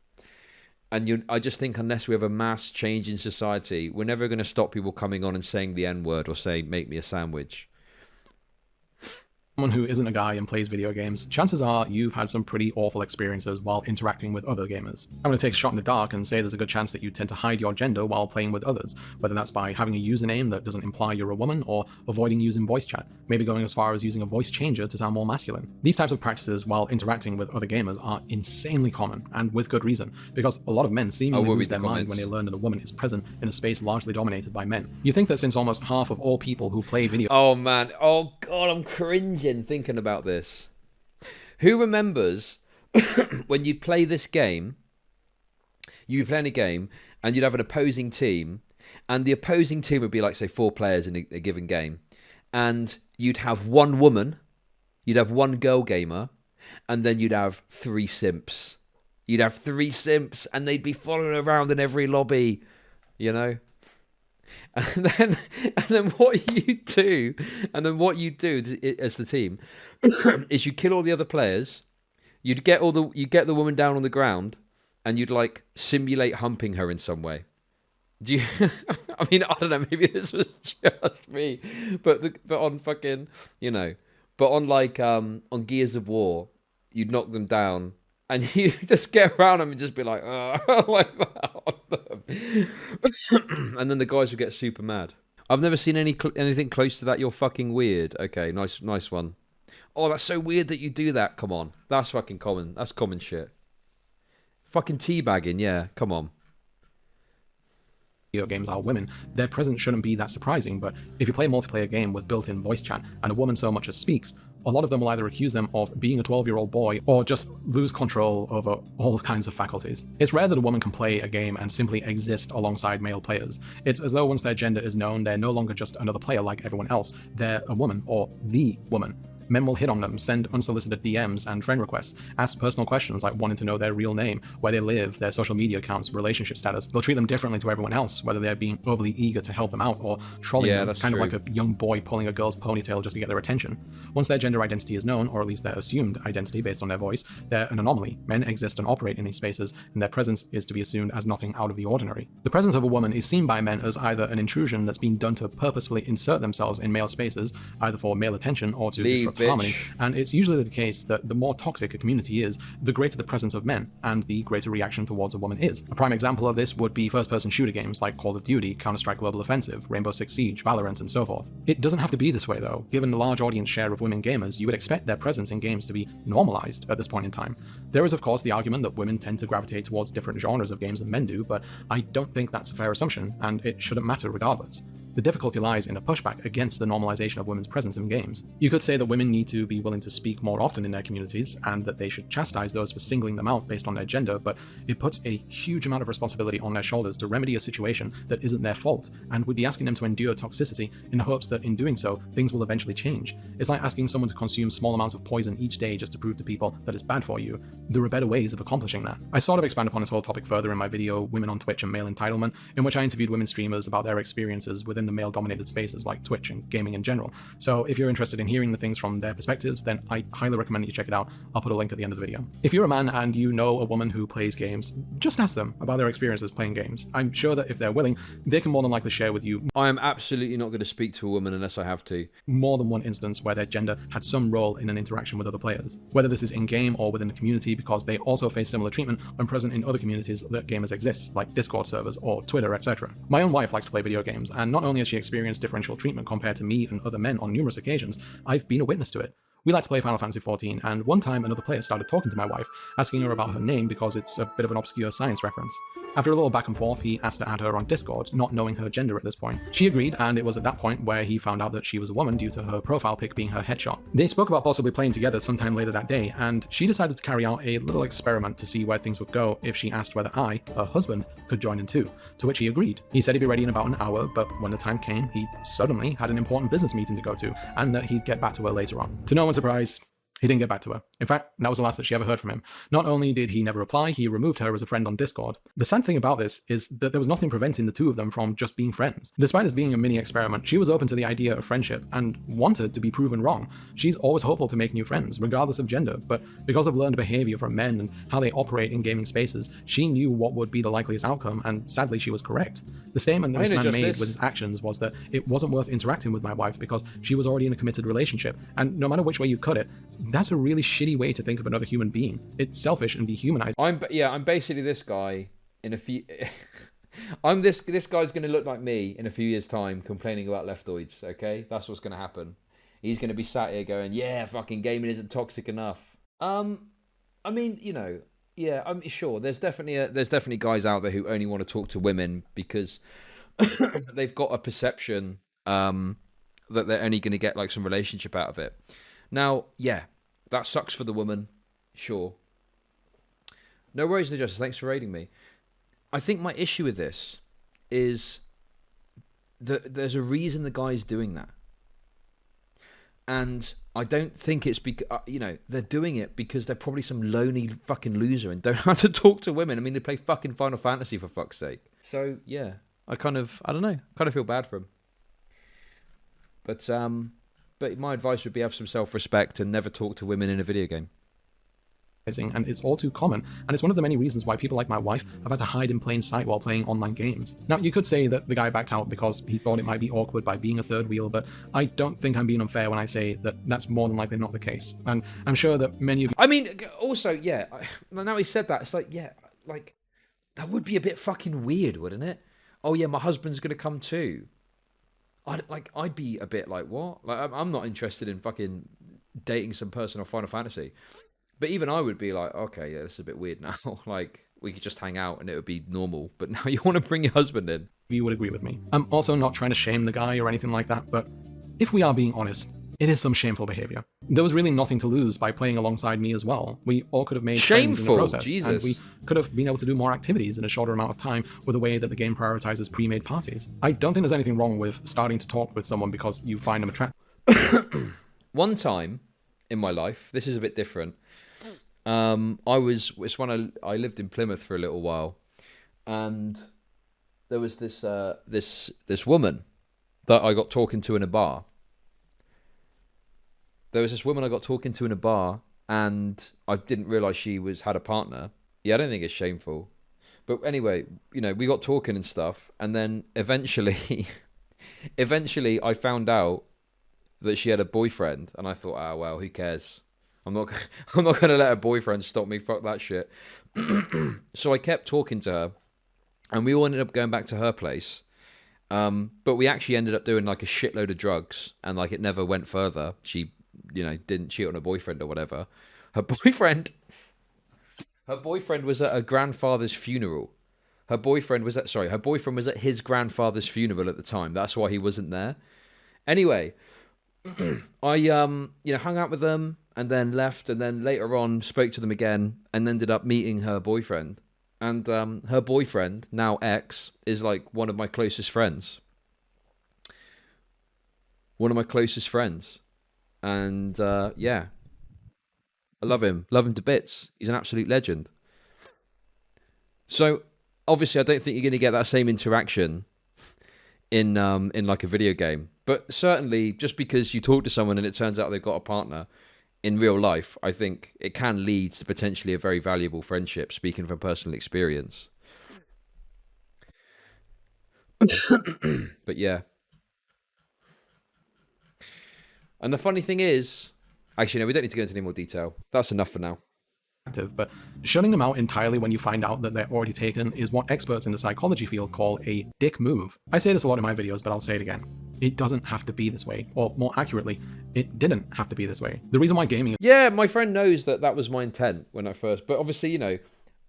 And I just think unless we have a mass change in society, we're never going to stop people coming on and saying the N-word or saying, make me a sandwich. Someone who isn't a guy and plays video games, chances are you've had some pretty awful experiences while interacting with other gamers. I'm going to take a shot in the dark and say there's a good chance that you tend to hide your gender while playing with others, whether that's by having a username that doesn't imply you're a woman or avoiding using voice chat, maybe going as far as using a voice changer to sound more masculine. These types of practices while interacting with other gamers are insanely common, and with good reason, because a lot of men seemingly lose their mind when they learn that a woman is present in a space largely dominated by men. You think that since almost half of all people who play video— Oh man, oh god, I'm cringing thinking about this. Who remembers when you'd play this game, you'd be playing a game and you'd have an opposing team, and the opposing team would be like, say, 4 players in a given game, and you'd have one woman, you'd have one girl gamer, and then you'd have 3 simps. You'd have 3 simps and they'd be following around in every lobby, you know? And then what you do as the team is you kill all the other players. You'd get the woman down on the ground, and you'd like simulate humping her in some way. Do you? I mean, I don't know. Maybe this was just me, but on fucking, you know, but on like on Gears of War, you'd knock them down. And you just get around them and just be like, like that on them. And then the guys will get super mad. I've never seen anything close to that. You're fucking weird. Okay, nice one. Oh, that's so weird that you do that. Come on. That's fucking common. That's common shit. Fucking teabagging, yeah. Come on. Video games are women, their presence shouldn't be that surprising, but if you play a multiplayer game with built-in voice chat and a woman so much as speaks, a lot of them will either accuse them of being a 12-year-old boy or just lose control over all kinds of faculties. It's rare that a woman can play a game and simply exist alongside male players. It's as though once their gender is known, they're no longer just another player like everyone else, they're a woman, or the woman. Men will hit on them, send unsolicited DMs and friend requests, ask personal questions like wanting to know their real name, where they live, their social media accounts, relationship status. They'll treat them differently to everyone else, whether they're being overly eager to help them out or trolling them, kind of like a young boy pulling a girl's ponytail just to get their attention. Once their gender identity is known, or at least their assumed identity based on their voice, they're an anomaly. Men exist and operate in these spaces, and their presence is to be assumed as nothing out of the ordinary. The presence of a woman is seen by men as either an intrusion that's been done to purposefully insert themselves in male spaces, either for male attention or to disrupt harmony, and it's usually the case that the more toxic a community is, the greater the presence of men, and the greater reaction towards a woman is. A prime example of this would be first-person shooter games like Call of Duty, Counter-Strike Global Offensive, Rainbow Six Siege, Valorant, and so forth. It doesn't have to be this way though. Given the large audience share of women gamers, you would expect their presence in games to be normalized at this point in time. There is of course the argument that women tend to gravitate towards different genres of games than men do, but I don't think that's a fair assumption, and it shouldn't matter regardless. The difficulty lies in a pushback against the normalization of women's presence in games. You could say that women need to be willing to speak more often in their communities, and that they should chastise those for singling them out based on their gender, but it puts a huge amount of responsibility on their shoulders to remedy a situation that isn't their fault, and would be asking them to endure toxicity in the hopes that in doing so, things will eventually change. It's like asking someone to consume small amounts of poison each day just to prove to people that it's bad for you. There are better ways of accomplishing that. I sort of expand upon this whole topic further in my video, Women on Twitch and Male Entitlement, in which I interviewed women streamers about their experiences within the male-dominated spaces like Twitch and gaming in general. So if you're interested in hearing the things from their perspectives, then I highly recommend that you check it out. I'll put a link at the end of the video. If you're a man and you know a woman who plays games, just ask them about their experiences playing games. I'm sure that if they're willing, they can more than likely share with you I am absolutely not going to speak to a woman unless I have to. more than one instance where their gender had some role in an interaction with other players, whether this is in-game or within the community, because they also face similar treatment when present in other communities that gamers exist, like Discord servers or Twitter, etc. My own wife likes to play video games, and not only has she experienced differential treatment compared to me and other men on numerous occasions, I've been a witness to it. We like to play Final Fantasy XIV, and one time another player started talking to my wife, asking her about her name because it's a bit of an obscure science reference. After a little back and forth, he asked to add her on Discord, not knowing her gender at this point. She agreed, and it was at that point where he found out that she was a woman due to her profile pic being her headshot. They spoke about possibly playing together sometime later that day, and she decided to carry out a little experiment to see where things would go if she asked whether I, her husband, could join in too, to which he agreed. He said he'd be ready in about an hour, but when the time came, he suddenly had an important business meeting to go to, and that he'd get back to her later on. To no one's surprise, he didn't get back to her. In fact, that was the last that she ever heard from him. Not only did he never reply, he removed her as a friend on Discord. The sad thing about this is that there was nothing preventing the two of them from just being friends. Despite this being a mini experiment, she was open to the idea of friendship and wanted to be proven wrong. She's always hopeful to make new friends, regardless of gender, but because of learned behavior from men and how they operate in gaming spaces, she knew what would be the likeliest outcome, and sadly she was correct. The statement that this man made with his actions was that it wasn't worth interacting with my wife because she was already in a committed relationship, and no matter which way you cut it, that's a really shitty way to think of another human being. It's selfish and dehumanizing. I'm basically this guy in a few. This guy's going to look like me in a few years' time, complaining about leftoids. Okay, that's what's going to happen. He's going to be sat here going, "Yeah, fucking gaming isn't toxic enough." I mean, you know, yeah, I'm sure there's definitely guys out there who only want to talk to women because they've got a perception that they're only going to get like some relationship out of it. Now, yeah, that sucks for the woman, sure. No worries, no justice. Thanks for raiding me. I think my issue with this is that there's a reason the guy's doing that. And I don't think it's because, they're doing it because they're probably some lonely fucking loser and don't know how to talk to women. I mean, they play fucking Final Fantasy for fuck's sake. So, yeah, I don't know, kind of feel bad for him. But my advice would be have some self-respect and never talk to women in a video game. And it's all too common, and it's one of the many reasons why people like my wife have had to hide in plain sight while playing online games. Now, you could say that the guy backed out because he thought it might be awkward by being a third wheel, but I don't think I'm being unfair when I say that that's more than likely not the case. And I'm sure that many of you... I mean, also, yeah, now he said that, it's like, yeah, like, that would be a bit fucking weird, wouldn't it? Oh yeah, my husband's gonna come too. I'd be a bit like, what? Like, I'm not interested in fucking dating some person on Final Fantasy. But even I would be like, okay, yeah, this is a bit weird now. Like, we could just hang out and it would be normal. But now you want to bring your husband in. You would agree with me. I'm also not trying to shame the guy or anything like that, but if we are being honest, it is some shameful behavior. There was really nothing to lose by playing alongside me as well. We all could have made friends in the process, Jesus. And we could have been able to do more activities in a shorter amount of time with the way that the game prioritizes pre-made parties. I don't think there's anything wrong with starting to talk with someone because you find them attractive. One time, in my life. This is a bit different. It's when I lived in Plymouth for a little while, and there was this woman that I got talking to in a bar. And I didn't realize she had a partner. Yeah, I don't think it's shameful. But anyway, you know, we got talking and stuff, and then eventually I found out that she had a boyfriend, and I thought, oh well, who cares? I'm not going to let her boyfriend stop me. Fuck that shit. So I kept talking to her, and we all ended up going back to her place. But we actually ended up doing like a shitload of drugs, and like it never went further. She, you know, didn't cheat on her boyfriend or whatever. Her boyfriend was at her grandfather's funeral. Her boyfriend was at his grandfather's funeral at the time. That's why he wasn't there. Anyway, I hung out with them and then left, and then later on spoke to them again and ended up meeting her boyfriend. And her boyfriend, now ex, is like one of my closest friends. And yeah, I love him to bits. He's an absolute legend. So obviously I don't think you're going to get that same interaction in like a video game, but certainly just because you talk to someone and it turns out they've got a partner in real life, I think it can lead to potentially a very valuable friendship, speaking from personal experience. But yeah. And the funny thing is, actually, no, we don't need to go into any more detail. That's enough for now. But shutting them out entirely when you find out that they're already taken is what experts in the psychology field call a dick move. I say this a lot in my videos, but I'll say it again. It doesn't have to be this way, or more accurately, it didn't have to be this way. The reason why gaming... Yeah, my friend knows that was my intent when I first... But obviously, you know,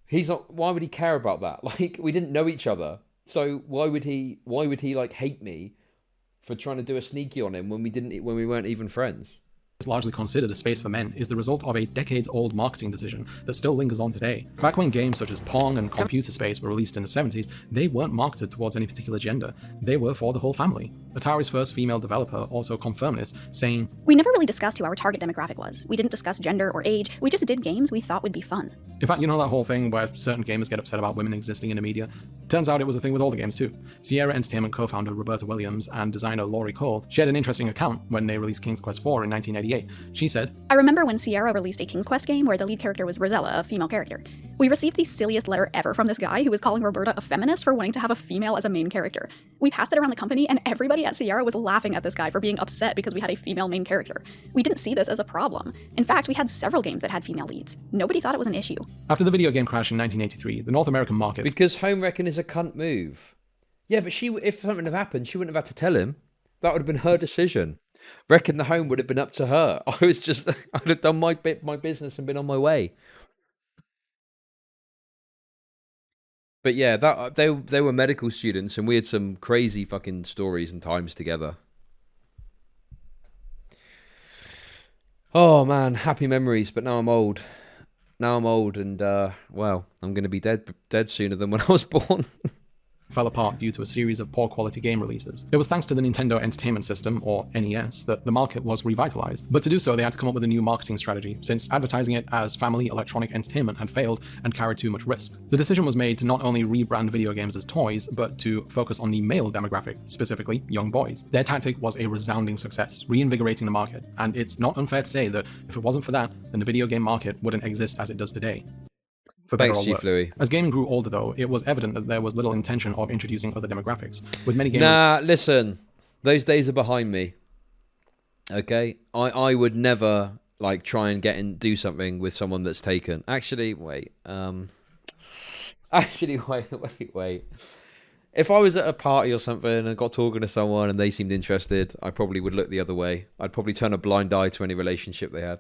he's not... Why would he care about that? Like, we didn't know each other. So why would he like hate me for trying to do a sneaky on him when we weren't even friends? Is largely considered a space for men is the result of a decades-old marketing decision that still lingers on today. Back when games such as Pong and Computer Space were released in the 70s, they weren't marketed towards any particular gender. They were for the whole family. Atari's first female developer also confirmed this, saying, "We never really discussed who our target demographic was. We didn't discuss gender or age. We just did games we thought would be fun." In fact, you know that whole thing where certain gamers get upset about women existing in the media? Turns out it was a thing with all the games too. Sierra Entertainment co-founder Roberta Williams and designer Laurie Cole shared an interesting account when they released King's Quest IV in 1988. She said, "I remember when Sierra released a King's Quest game where the lead character was Rosella, a female character. We received the silliest letter ever from this guy who was calling Roberta a feminist for wanting to have a female as a main character. We passed it around the company and everybody at Sierra was laughing at this guy for being upset because we had a female main character. We didn't see this as a problem. In fact, we had several games that had female leads. Nobody thought it was an issue." After the video game crash in 1983, the North American market... Because home wrecking is a cunt move. Yeah, but if something had happened, she wouldn't have had to tell him. That would have been her decision. Wrecking the home would have been up to her. I'd have done my business and been on my way. But yeah, they were medical students, and we had some crazy fucking stories and times together. Oh man, happy memories. But now I'm old. And well, I'm going to be dead sooner than when I was born. fell apart due to a series of poor quality game releases. It was thanks to the Nintendo Entertainment System, or NES, that the market was revitalized. But to do so, they had to come up with a new marketing strategy, since advertising it as family electronic entertainment had failed and carried too much risk. The decision was made to not only rebrand video games as toys, but to focus on the male demographic, specifically young boys. Their tactic was a resounding success, reinvigorating the market, and it's not unfair to say that if it wasn't for that, then the video game market wouldn't exist as it does today. For better or worse. Louis. As gaming grew older, though, it was evident that there was little intention of introducing other demographics. With many gamers... Nah, listen. Those days are behind me. Okay? I would never, like, try and do something with someone that's taken. Actually, wait. Wait. If I was at a party or something and got talking to someone and they seemed interested, I probably would look the other way. I'd probably turn a blind eye to any relationship they had.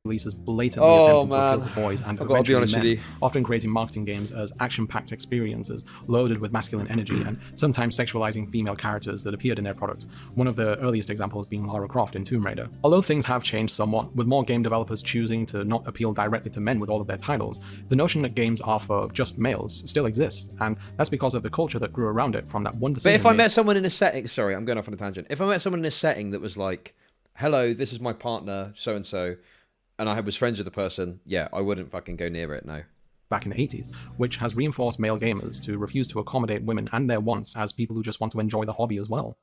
Releases blatantly attempting to appeal to boys and eventually men, often creating marketing games as action-packed experiences loaded with masculine energy and sometimes sexualizing female characters that appeared in their product, one of the earliest examples being Lara Croft in Tomb Raider. Although things have changed somewhat, with more game developers choosing to not appeal directly to men with all of their titles, the notion that games are for just males still exists, and that's because of the culture that grew around it from that one decision. But if I met someone in a setting, sorry, I'm going off on a tangent. If I met someone in a setting that was like hello, this is my partner, so-and-so, and I was friends with the person, yeah, I wouldn't fucking go near it, no. Back in the 80s, which has reinforced male gamers to refuse to accommodate women and their wants as people who just want to enjoy the hobby as well.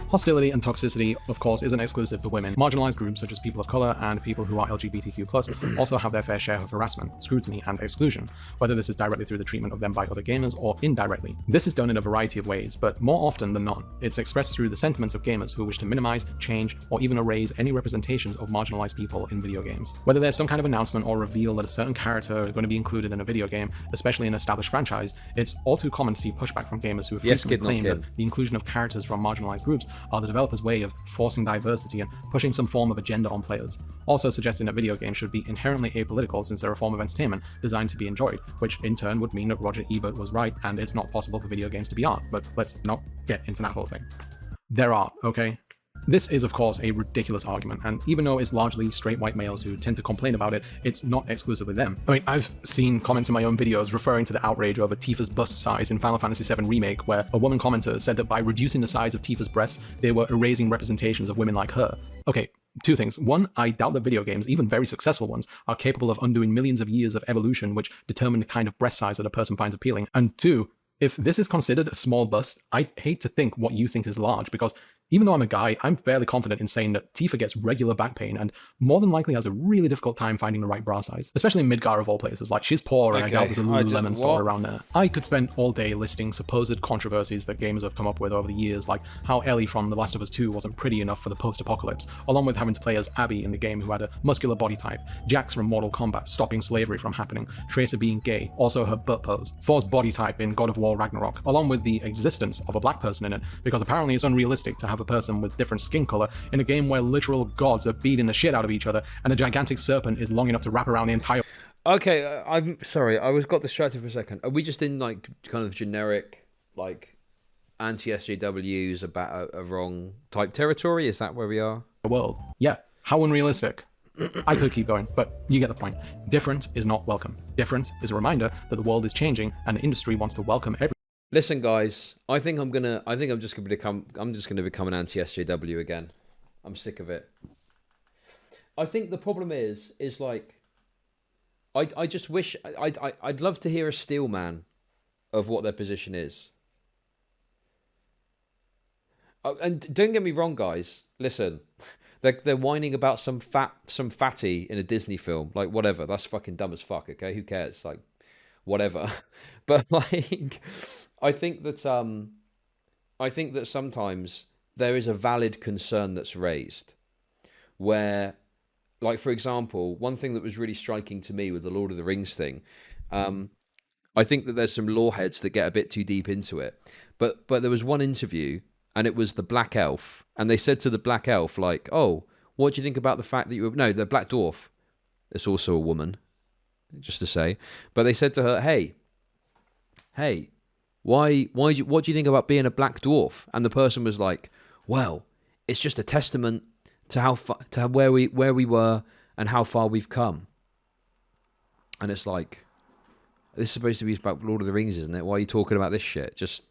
Hostility and toxicity, of course, isn't exclusive to women. Marginalized groups such as people of color and people who are LGBTQ+ also have their fair share of harassment, scrutiny, and exclusion, whether this is directly through the treatment of them by other gamers or indirectly. This is done in a variety of ways, but more often than not, it's expressed through the sentiments of gamers who wish to minimize, change, or even erase any representations of marginalized people in video games. Whether there's some kind of announcement or reveal that a certain character is going to be included in a video game, especially an established franchise, it's all too common to see pushback from gamers who have frequently claimed that the inclusion of characters from marginalized groups are the developer's way of forcing diversity and pushing some form of agenda on players. Also suggesting that video games should be inherently apolitical since they're a form of entertainment designed to be enjoyed, which in turn would mean that Roger Ebert was right and it's not possible for video games to be art, but let's not get into that whole thing. They're art, okay? This is, of course, a ridiculous argument, and even though it's largely straight white males who tend to complain about it, it's not exclusively them. I mean, I've seen comments in my own videos referring to the outrage over Tifa's bust size in Final Fantasy VII Remake, where a woman commenter said that by reducing the size of Tifa's breasts, they were erasing representations of women like her. Okay, two things. One, I doubt that video games, even very successful ones, are capable of undoing millions of years of evolution which determine the kind of breast size that a person finds appealing. And two, if this is considered a small bust, I hate to think what you think is large, because even though I'm a guy, I'm fairly confident in saying that Tifa gets regular back pain and more than likely has a really difficult time finding the right bra size, especially in Midgar of all places. Like, she's poor and I doubt there's a Lululemon store around there. I could spend all day listing supposed controversies that gamers have come up with over the years, like how Ellie from The Last of Us 2 wasn't pretty enough for the post-apocalypse, along with having to play as Abby in the game who had a muscular body type, Jax from Mortal Kombat stopping slavery from happening, Tracer being gay, also her butt pose, Thor's body type in God of War Ragnarok, along with the existence of a black person in it, because apparently it's unrealistic to have a person with different skin color in a game where literal gods are beating the shit out of each other and a gigantic serpent is long enough to wrap around the entire... Okay, I'm sorry, got distracted for a second. Are we just in like kind of generic like anti-SJWs about a wrong type territory? Is that where we are? ...world. Yeah, how unrealistic. I could keep going, but you get the point. Different is not welcome. Different is a reminder that the world is changing and the industry wants to welcome everyone. Listen, guys, I think I'm just gonna become an anti-SJW again. I'm sick of it. I think the problem is like, I just wish I'd love to hear a steel man of what their position is. And don't get me wrong, guys. Listen, they're whining about some fatty in a Disney film, like whatever. That's fucking dumb as fuck. Okay, who cares? Like, whatever. But like, I think that sometimes there is a valid concern that's raised, where, like, for example, one thing that was really striking to me with the Lord of the Rings thing, I think that there's some lore heads that get a bit too deep into it. But there was one interview, and it was the Black Elf, and they said to the Black Elf, like, "Oh, what do you think about the fact that the Black Dwarf? It's also a woman, just to say." But they said to her, "Hey, what do you think about being a black dwarf?" And the person was like, "Well, it's just a testament to where we were and how far we've come." And it's like, this is supposed to be about Lord of the Rings, isn't it? Why are you talking about this shit? Just,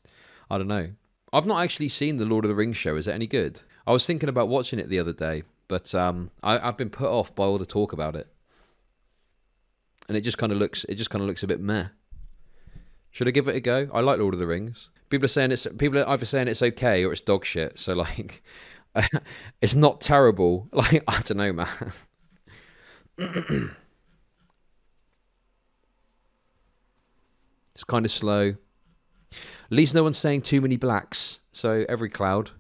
I don't know. I've not actually seen the Lord of the Rings show. Is it any good? I was thinking about watching it the other day, but I've been put off by all the talk about it, and it just kind of looks a bit meh. Should I give it a go? I like Lord of the Rings. People are either saying it's okay or it's dog shit. So like, it's not terrible. Like, I don't know, man. It's kind of slow. At least no one's saying too many blacks. So every cloud.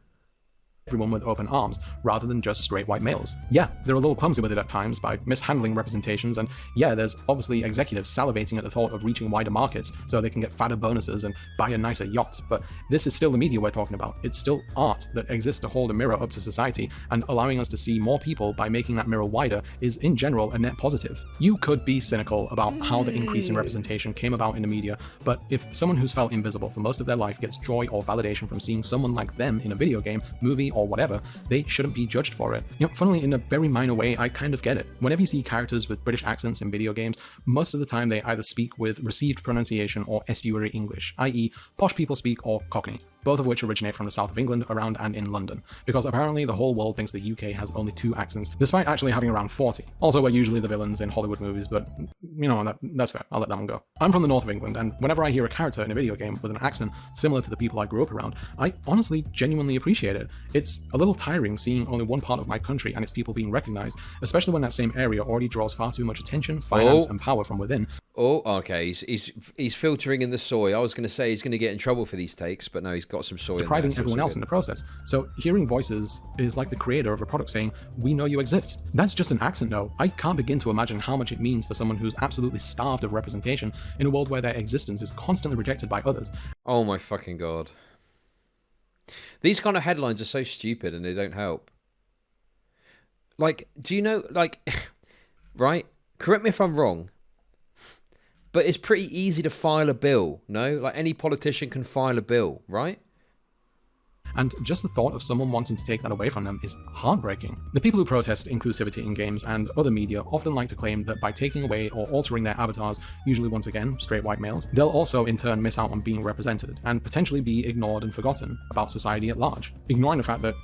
Everyone with open arms, rather than just straight white males. Yeah, they're a little clumsy with it at times by mishandling representations, and yeah, there's obviously executives salivating at the thought of reaching wider markets so they can get fatter bonuses and buy a nicer yacht, but this is still the media we're talking about. It's still art that exists to hold a mirror up to society, and allowing us to see more people by making that mirror wider is in general a net positive. You could be cynical about how the increase in representation came about in the media, but if someone who's felt invisible for most of their life gets joy or validation from seeing someone like them in a video game, movie, or whatever, they shouldn't be judged for it. Funnily, in a very minor way, I kind of get it. Whenever you see characters with British accents in video games, most of the time they either speak with received pronunciation or estuary English, i.e. posh people speak or Cockney, both of which originate from the south of England, around and in London, because apparently the whole world thinks the UK has only 2 accents, despite actually having around 40. Also, we're usually the villains in Hollywood movies, but that's fair, I'll let that one go. I'm from the north of England, and whenever I hear a character in a video game with an accent similar to the people I grew up around, I honestly genuinely appreciate it. It's a little tiring seeing only one part of my country and its people being recognized, especially when that same area already draws far too much attention, finance, and power from within. Oh, okay. He's filtering in the soy. I was going to say he's going to get in trouble for these takes, but no, he's got some soy. Depriving in there, everyone else in the process. So hearing voices is like the creator of a product saying, "We know you exist." That's just an accent, though. I can't begin to imagine how much it means for someone who's absolutely starved of representation in a world where their existence is constantly rejected by others. Oh my fucking god. These kind of headlines are so stupid and they don't help. Like, do you know, like, right? Correct me if I'm wrong, but it's pretty easy to file a bill, no? Like, any politician can file a bill, right? And just the thought of someone wanting to take that away from them is heartbreaking. The people who protest inclusivity in games and other media often like to claim that by taking away or altering their avatars, usually once again straight white males, they'll also in turn miss out on being represented and potentially be ignored and forgotten about society at large, ignoring the fact that,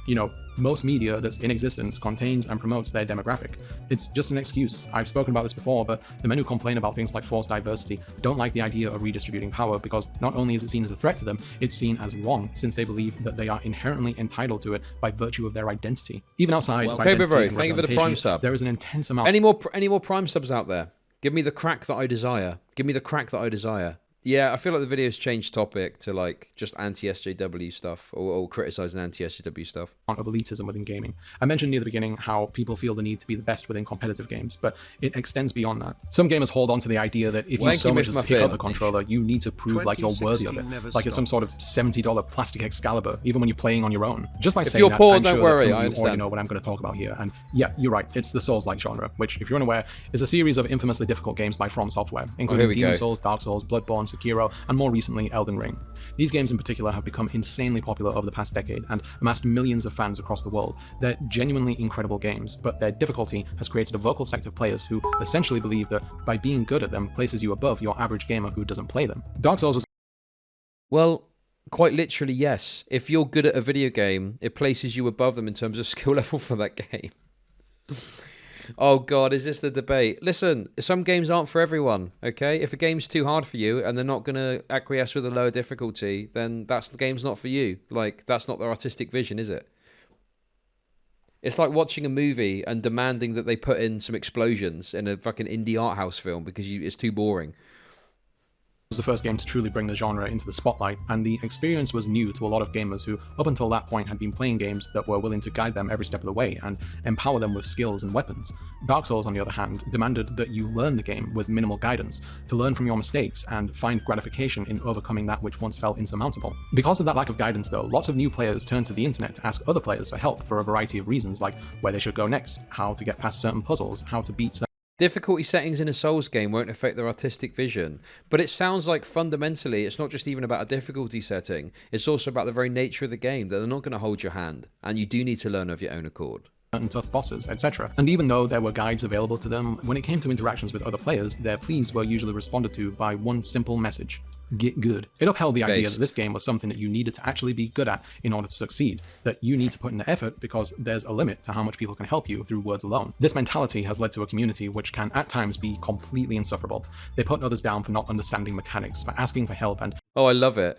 most media that's in existence contains and promotes their demographic. It's just an excuse. I've spoken about this before, but the men who complain about things like forced diversity don't like the idea of redistributing power because not only is it seen as a threat to them, it's seen as wrong since they believe that they are inherently entitled to it by virtue of their identity. Even outside of identity and thank you for the Prime sub. There is an intense amount. Any more Prime subs out there? Give me the crack that I desire. Give me the crack that I desire. Yeah, I feel like the video's changed topic to like just anti-SJW stuff or criticizing anti-SJW stuff. Of elitism within gaming. I mentioned near the beginning how people feel the need to be the best within competitive games, but it extends beyond that. Some gamers hold on to the idea that if you so much as pick up a controller, you need to prove like you're worthy of it, like it's some sort of $70 plastic Excalibur, even when you're playing on your own. Just by saying that, I'm sure that some of you already know what I'm going to talk about here. And yeah, you're right, it's the Souls-like genre, which, if you're unaware, is a series of infamously difficult games by From Software, including Demon Souls, Dark Souls, Bloodborne, Sekiro, and more recently, Elden Ring. These games in particular have become insanely popular over the past decade and amassed millions of fans across the world. They're genuinely incredible games, but their difficulty has created a vocal sect of players who essentially believe that by being good at them places you above your average gamer who doesn't play them. Dark Souls was... Well, quite literally, yes. If you're good at a video game, it places you above them in terms of skill level for that game. Oh god, is this the debate? Listen, some games aren't for everyone, okay? If a game's too hard for you and they're not going to acquiesce with a lower difficulty, then the game's not for you. Like, that's not their artistic vision, is it? It's like watching a movie and demanding that they put in some explosions in a fucking indie art house film because it's too boring. Was the first game to truly bring the genre into the spotlight, and the experience was new to a lot of gamers who, up until that point, had been playing games that were willing to guide them every step of the way and empower them with skills and weapons. Dark Souls, on the other hand, demanded that you learn the game with minimal guidance, to learn from your mistakes and find gratification in overcoming that which once felt insurmountable. Because of that lack of guidance, though, lots of new players turned to the internet to ask other players for help for a variety of reasons, like where they should go next, how to get past certain puzzles, how to beat certain... Difficulty settings in a Souls game won't affect their artistic vision, but it sounds like fundamentally it's not just even about a difficulty setting, it's also about the very nature of the game, that they're not going to hold your hand, and you do need to learn of your own accord. And tough bosses, etc. And even though there were guides available to them, when it came to interactions with other players, their pleas were usually responded to by one simple message: get good. It upheld the idea that this game was something that you needed to actually be good at in order to succeed, that you need to put in the effort because there's a limit to how much people can help you through words alone. This mentality has led to a community which can at times be completely insufferable. They put others down for not understanding mechanics, for asking for help, and... Oh, I love it.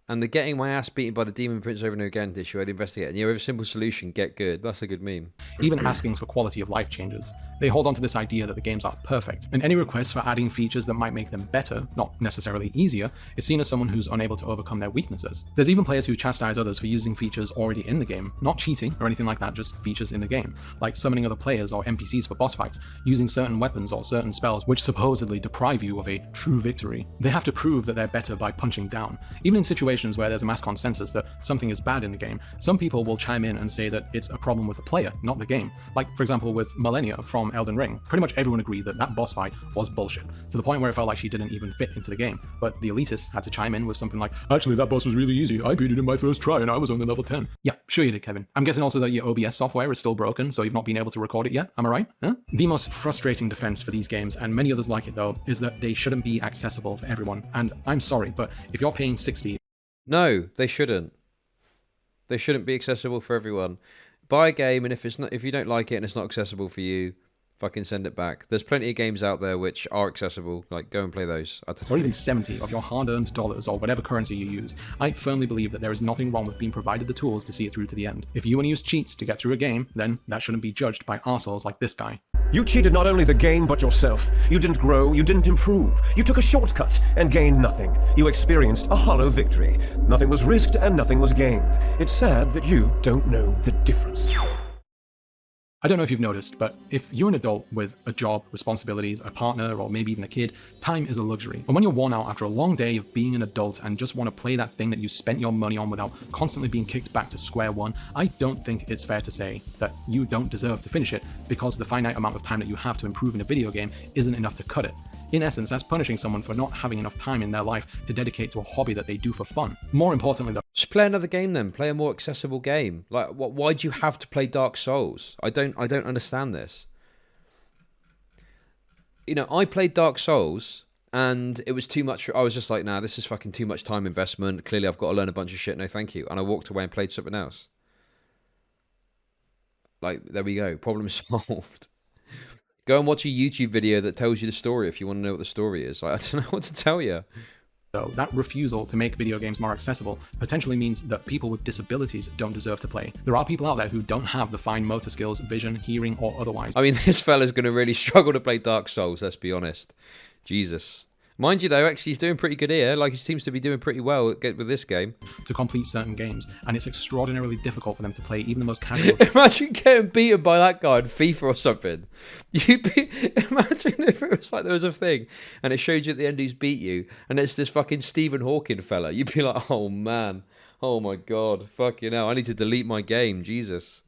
And the getting my ass beaten by the demon prince over and over again issue I'd investigate. And yeah, with a simple solution, get good. That's a good meme. Even asking for quality of life changes. They hold on to this idea that the games are perfect, and any request for adding features that might make them better, not necessarily easier, is seen as someone who's unable to overcome their weaknesses. There's even players who chastise others for using features already in the game, not cheating or anything like that, just features in the game, like summoning other players or NPCs for boss fights, using certain weapons or certain spells which supposedly deprive you of a true victory. They have to prove that they're better by punching down, even in situations situations where there's a mass consensus that something is bad in the game, some people will chime in and say that it's a problem with the player, not the game. Like, for example, with Millennia from Elden Ring, pretty much everyone agreed that that boss fight was bullshit, to the point where it felt like she didn't even fit into the game. But the elitists had to chime in with something like, actually, that boss was really easy. I beat it in my first try and I was only level 10. Yeah, sure you did, Kevin. I'm guessing also that your OBS software is still broken, so you've not been able to record it yet. Am I right? Huh? The most frustrating defense for these games, and many others like it though, is that they shouldn't be accessible for everyone. And I'm sorry, but if you're paying $60... No, they shouldn't. They shouldn't be accessible for everyone. Buy a game, and if you don't like it and it's not accessible for you, fucking send it back. There's plenty of games out there which are accessible. Like, go and play those. Or even 70 of your hard-earned dollars or whatever currency you use. I firmly believe that there is nothing wrong with being provided the tools to see it through to the end. If you want to use cheats to get through a game, then that shouldn't be judged by arseholes like this guy. You cheated not only the game, but yourself. You didn't grow, you didn't improve. You took a shortcut and gained nothing. You experienced a hollow victory. Nothing was risked and nothing was gained. It's sad that you don't know the difference. I don't know if you've noticed, but if you're an adult with a job, responsibilities, a partner, or maybe even a kid, time is a luxury. And when you're worn out after a long day of being an adult and just want to play that thing that you spent your money on without constantly being kicked back to square one, I don't think it's fair to say that you don't deserve to finish it because the finite amount of time that you have to improve in a video game isn't enough to cut it. In essence, that's punishing someone for not having enough time in their life to dedicate to a hobby that they do for fun. More importantly though, just play another game then. Play a more accessible game. Like, why do you have to play Dark Souls? I don't understand this. You know, I played Dark Souls and it was too much. I was just like, nah, this is fucking too much time investment. Clearly I've got to learn a bunch of shit. No, thank you. And I walked away and played something else. Like, there we go. Problem solved. Go and watch a YouTube video that tells you the story if you want to know what the story is. Like, I don't know what to tell you. though, that refusal to make video games more accessible potentially means that people with disabilities don't deserve to play. There are people out there who don't have the fine motor skills, vision, hearing, or otherwise. I mean, this fella's going to really struggle to play Dark Souls, let's be honest. Jesus. Mind you, though, actually, he's doing pretty good here. Like, he seems to be doing pretty well with this game. To complete certain games, and it's extraordinarily difficult for them to play even the most casual. Imagine getting beaten by that guy in FIFA or something. Imagine if it was like there was a thing, and it showed you at the end who's beat you, and it's this fucking Stephen Hawking fella. You'd be like, oh man, oh my god, fucking hell, I need to delete my game, Jesus.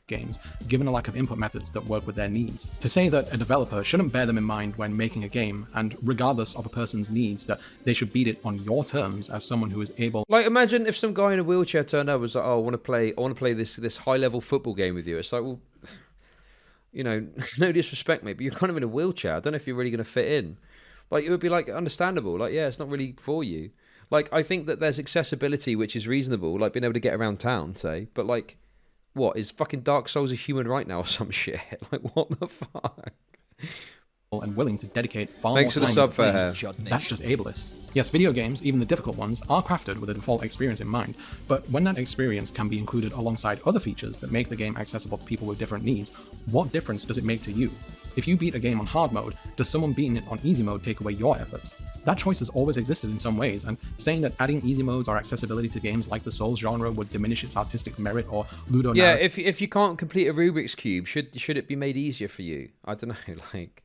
Games, given a lack of input methods that work with their needs. To say that a developer shouldn't bear them in mind when making a game, and regardless of a person's needs, that they should beat it on your terms as someone who is able. Like, imagine if some guy in a wheelchair turned up and was like, oh, I want to play this high-level football game with you. It's like, well, you know, no disrespect, mate, but you're kind of in a wheelchair. I don't know if you're really going to fit in. Like, it would be, like, understandable. Like, yeah, it's not really for you. Like, I think that there's accessibility, which is reasonable, like being able to get around town, say, but, like, what, is fucking Dark Souls a human right now or some shit? Like, what the fuck? And willing to dedicate far Thanks more for the time sub for her. That's just ableist. Yes, video games, even the difficult ones, are crafted with a default experience in mind, but when that experience can be included alongside other features that make the game accessible to people with different needs, what difference does it make to you? If you beat a game on hard mode, does someone beating it on easy mode take away your efforts? That choice has always existed in some ways, and saying that adding easy modes or accessibility to games like the Souls genre would diminish its artistic merit or Ludo narrative. Yeah, if you can't complete a Rubik's Cube, should it be made easier for you? I don't know, like...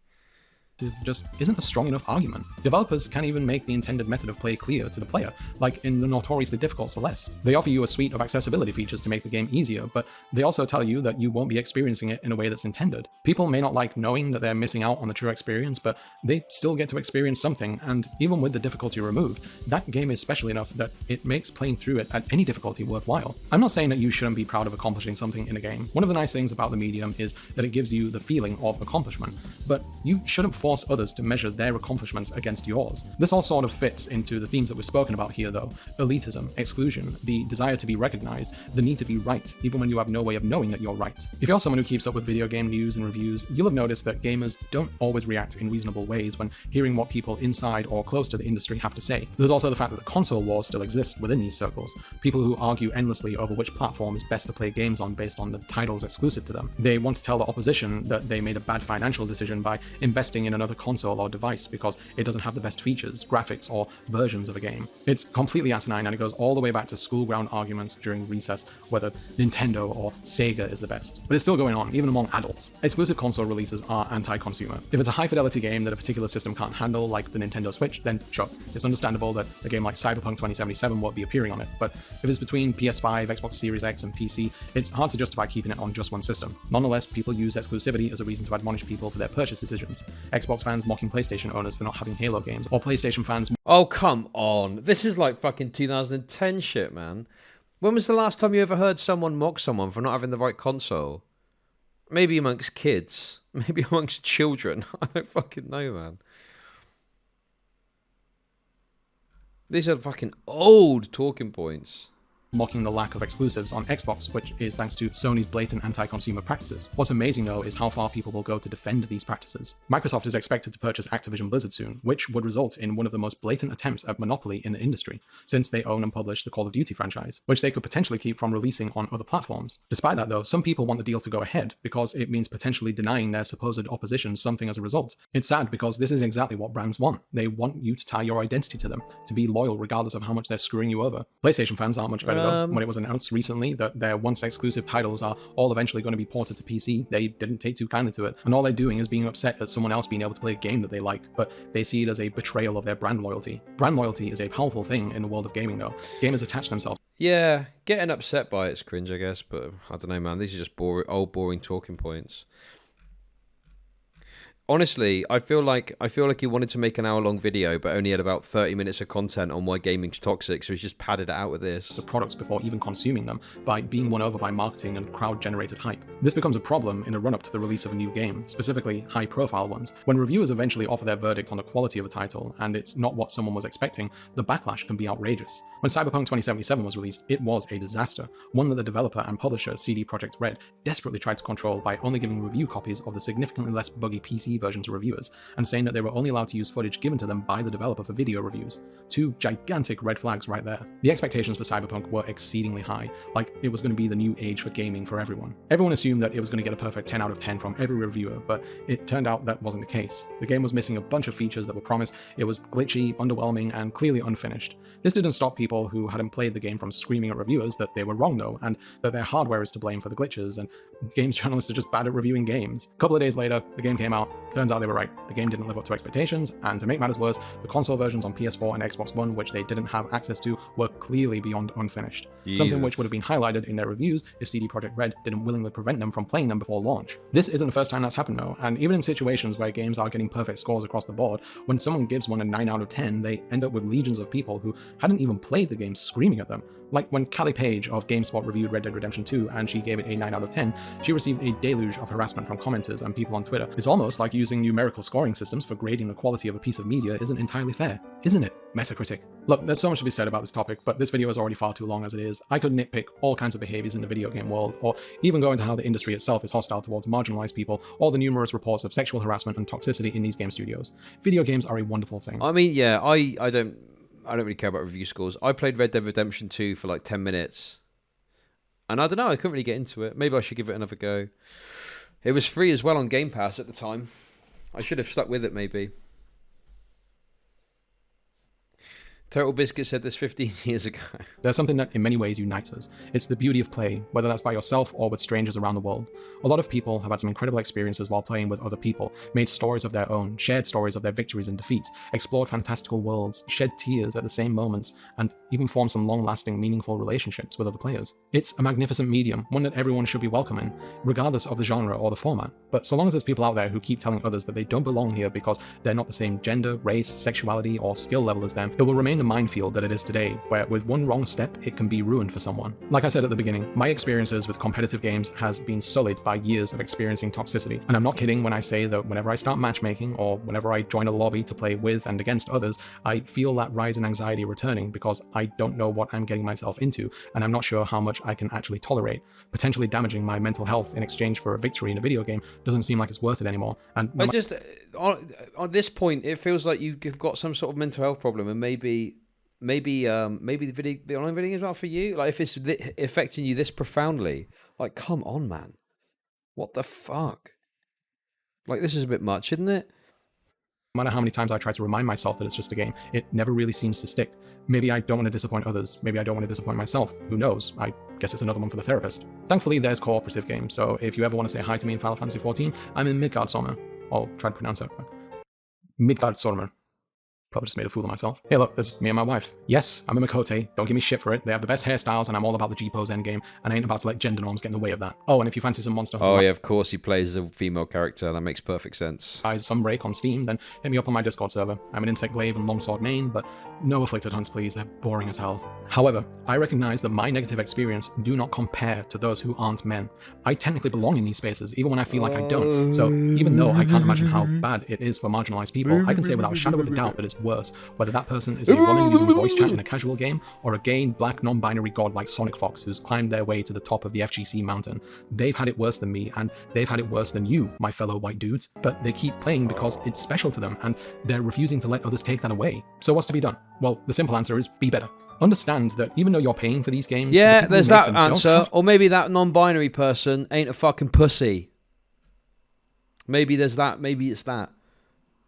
just isn't a strong enough argument. Developers can't even make the intended method of play clear to the player, like in the notoriously difficult Celeste. They offer you a suite of accessibility features to make the game easier, but they also tell you that you won't be experiencing it in a way that's intended. People may not like knowing that they're missing out on the true experience, but they still get to experience something, and even with the difficulty removed, that game is special enough that it makes playing through it at any difficulty worthwhile. I'm not saying that you shouldn't be proud of accomplishing something in a game. One of the nice things about the medium is that it gives you the feeling of accomplishment, but you shouldn't force others to measure their accomplishments against yours. This all sort of fits into the themes that we've spoken about here though. Elitism, exclusion, the desire to be recognized, the need to be right, even when you have no way of knowing that you're right. If you're someone who keeps up with video game news and reviews, you'll have noticed that gamers don't always react in reasonable ways when hearing what people inside or close to the industry have to say. There's also the fact that the console war still exists within these circles. People who argue endlessly over which platform is best to play games on based on the titles exclusive to them. They want to tell the opposition that they made a bad financial decision by investing in in another console or device because it doesn't have the best features, graphics, or versions of a game. It's completely asinine, and it goes all the way back to school ground arguments during recess whether Nintendo or Sega is the best. But it's still going on, even among adults. Exclusive console releases are anti-consumer. If it's a high-fidelity game that a particular system can't handle, like the Nintendo Switch, then sure, it's understandable that a game like Cyberpunk 2077 won't be appearing on it. But if it's between PS5, Xbox Series X, and PC, it's hard to justify keeping it on just one system. Nonetheless, people use exclusivity as a reason to admonish people for their purchase decisions. Xbox fans mocking PlayStation owners for not having Halo games, or PlayStation fans... Oh, come on. This is like fucking 2010 shit, man. When was the last time you ever heard someone mock someone for not having the right console? Maybe amongst kids. Maybe amongst children. I don't fucking know, man. These are fucking old talking points. Mocking the lack of exclusives on Xbox, which is thanks to Sony's blatant anti-consumer practices. What's amazing though is how far people will go to defend these practices. Microsoft is expected to purchase Activision Blizzard soon, which would result in one of the most blatant attempts at monopoly in the industry, since they own and publish the Call of Duty franchise, which they could potentially keep from releasing on other platforms. Despite that though, some people want the deal to go ahead, because it means potentially denying their supposed opposition something as a result. It's sad because this is exactly what brands want. They want you to tie your identity to them, to be loyal regardless of how much they're screwing you over. PlayStation fans aren't much better though. When it was announced recently that their once exclusive titles are all eventually going to be ported to PC, they didn't take too kindly to it, and all they're doing is being upset at someone else being able to play a game that they like, but they see it as a betrayal of their brand loyalty. Brand loyalty is a powerful thing in the world of gaming though. Gamers attach themselves. Yeah, getting upset by it's cringe, I guess, but I don't know, man. These are just old, boring talking points. Honestly, I feel like he wanted to make an hour-long video, but only had about 30 minutes of content on why gaming's toxic, so he's just padded it out with this. The products before even consuming them by being won over by marketing and crowd-generated hype. This becomes a problem in a run-up to the release of a new game, specifically high-profile ones. When reviewers eventually offer their verdict on the quality of a title, and it's not what someone was expecting, the backlash can be outrageous. When Cyberpunk 2077 was released, it was a disaster, one that the developer and publisher CD Projekt Red desperately tried to control by only giving review copies of the significantly less buggy PC version to reviewers, and saying that they were only allowed to use footage given to them by the developer for video reviews. Two gigantic red flags right there. The expectations for Cyberpunk were exceedingly high, like it was going to be the new age for gaming for everyone. Everyone assumed that it was going to get a perfect 10 out of 10 from every reviewer, but it turned out that wasn't the case. The game was missing a bunch of features that were promised, it was glitchy, underwhelming, and clearly unfinished. This didn't stop people who hadn't played the game from screaming at reviewers that they were wrong though, and that their hardware is to blame for the glitches, and games journalists are just bad at reviewing games. A couple of days later, the game came out. Turns out they were right. The game didn't live up to expectations, and to make matters worse, the console versions on PS4 and Xbox One, which they didn't have access to, were clearly beyond unfinished. Something which would have been highlighted in their reviews if CD Projekt Red didn't willingly prevent them from playing them before launch. This isn't the first time that's happened though, and even in situations where games are getting perfect scores across the board, when someone gives one a 9 out of 10, they end up with legions of people who hadn't even played the game screaming at them. Like when Callie Page of GameSpot reviewed Red Dead Redemption 2 and she gave it a 9 out of 10, she received a deluge of harassment from commenters and people on Twitter. It's almost like using numerical scoring systems for grading the quality of a piece of media isn't entirely fair, isn't it? Metacritic. Look, there's so much to be said about this topic, but this video is already far too long as it is. I could nitpick all kinds of behaviors in the video game world, or even go into how the industry itself is hostile towards marginalized people, or the numerous reports of sexual harassment and toxicity in these game studios. Video games are a wonderful thing. I mean, yeah, I don't really care about review scores. I played Red Dead Redemption 2 for like 10 minutes. And I don't know, I couldn't really get into it. Maybe I should give it another go. It was free as well on Game Pass at the time. I should have stuck with it maybe. Total Biscuit said this 15 years ago. There's something that in many ways unites us. It's the beauty of play, whether that's by yourself or with strangers around the world. A lot of people have had some incredible experiences while playing with other people, made stories of their own, shared stories of their victories and defeats, explored fantastical worlds, shed tears at the same moments, and even formed some long-lasting, meaningful relationships with other players. It's a magnificent medium, one that everyone should be welcoming, regardless of the genre or the format. But so long as there's people out there who keep telling others that they don't belong here because they're not the same gender, race, sexuality, or skill level as them, it will remain a minefield that it is today, where with one wrong step, it can be ruined for someone. Like I said at the beginning, my experiences with competitive games has been sullied by years of experiencing toxicity. And I'm not kidding when I say that whenever I start matchmaking, or whenever I join a lobby to play with and against others, I feel that rise in anxiety returning because I don't know what I'm getting myself into, and I'm not sure how much I can actually tolerate. Potentially damaging my mental health in exchange for a victory in a video game doesn't seem like it's worth it anymore. And on this point, it feels like you've got some sort of mental health problem, and maybe the online video is not for you. Like if it's affecting you this profoundly, like come on, man, what the fuck? Like this is a bit much, isn't it? No matter how many times I try to remind myself that it's just a game, it never really seems to stick. Maybe I don't want to disappoint others. Maybe I don't want to disappoint myself. Who knows? I guess it's another one for the therapist. Thankfully, there's cooperative games, so if you ever want to say hi to me in Final Fantasy XIV, I'm in Midgardsormr. I'll try to pronounce it. Midgardsormr. Probably just made a fool of myself. Hey look, there's me and my wife. Yes, I'm a Makote, don't give me shit for it. They have the best hairstyles and I'm all about the G-pose endgame, and I ain't about to let gender norms get in the way of that. Oh, and if you fancy some Monster Hunter Oh yeah, of course he plays as a female character. That makes perfect sense. Sunbreak on Steam, then hit me up on my Discord server. I'm an Insect Glaive and Longsword main, but no Afflicted Hunts please, they're boring as hell. However, I recognize that my negative experience do not compare to those who aren't men. I technically belong in these spaces, even when I feel like I don't. So even though I can't imagine how bad it is for marginalized people, I can say without a shadow of a doubt that it's worse, whether that person is a woman using voice chat in a casual game, or a gay, black, non-binary god like Sonic Fox who's climbed their way to the top of the FGC mountain. They've had it worse than me, and they've had it worse than you, my fellow white dudes, but they keep playing because it's special to them, and they're refusing to let others take that away. So what's to be done? Well, the simple answer is be better. Understand that even though you're paying for these games... Yeah, there's that answer. Or maybe that non-binary person ain't a fucking pussy. Maybe there's that, maybe it's that.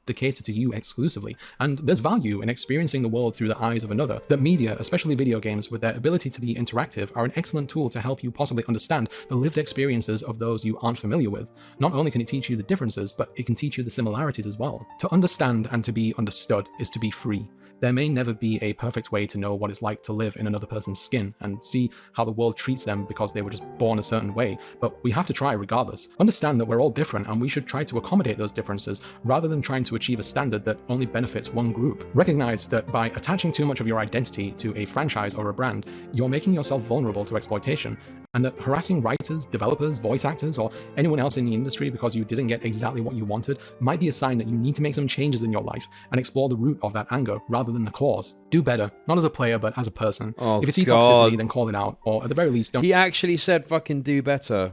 To cater to you exclusively, and there's value in experiencing the world through the eyes of another. That media, especially video games, with their ability to be interactive, are an excellent tool to help you possibly understand the lived experiences of those you aren't familiar with. Not only can it teach you the differences, but it can teach you the similarities as well. To understand and to be understood is to be free. There may never be a perfect way to know what it's like to live in another person's skin and see how the world treats them because they were just born a certain way, but we have to try regardless. Understand that we're all different and we should try to accommodate those differences rather than trying to achieve a standard that only benefits one group. Recognize that by attaching too much of your identity to a franchise or a brand, you're making yourself vulnerable to exploitation, and that harassing writers, developers, voice actors, or anyone else in the industry because you didn't get exactly what you wanted might be a sign that you need to make some changes in your life and explore the root of that anger rather than the cause. Do better, not as a player, but as a person. Oh, if you see God. toxicity, then call it out, or at the very least, don't... He actually said fucking do better.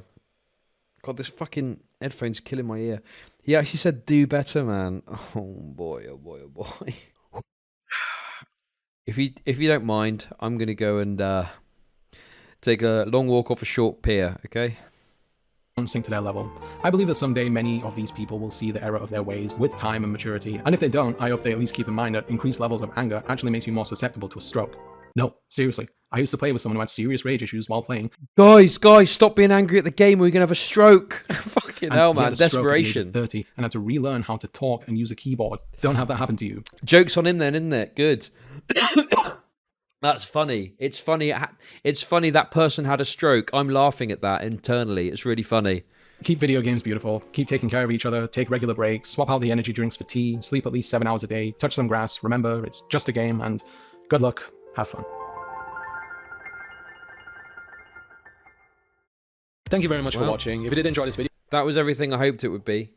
God, this fucking headphone's killing my ear. He actually said do better, man. Oh boy, oh boy, oh boy. If you don't mind, I'm gonna go and take a long walk off a short pier, okay? Sink to their level. I believe that someday many of these people will see the error of their ways with time and maturity, and if they don't, I hope they at least keep in mind that increased levels of anger actually makes you more susceptible to a stroke. No, seriously. I used to play with someone who had serious rage issues while playing. Guys, stop being angry at the game or you're gonna have a stroke. Fucking hell, man. Desperation. 30 and had to relearn how to talk and use a keyboard. Don't have that happen to you. Joke's on him then, isn't it? Good. That's funny. It's funny. It's funny that person had a stroke. I'm laughing at that internally. It's really funny. Keep video games beautiful. Keep taking care of each other. Take regular breaks. Swap out the energy drinks for tea. Sleep at least 7 hours a day. Touch some grass. Remember, it's just a game. And good luck. Have fun. Thank you very much for watching. If you did enjoy this video, that was everything I hoped it would be.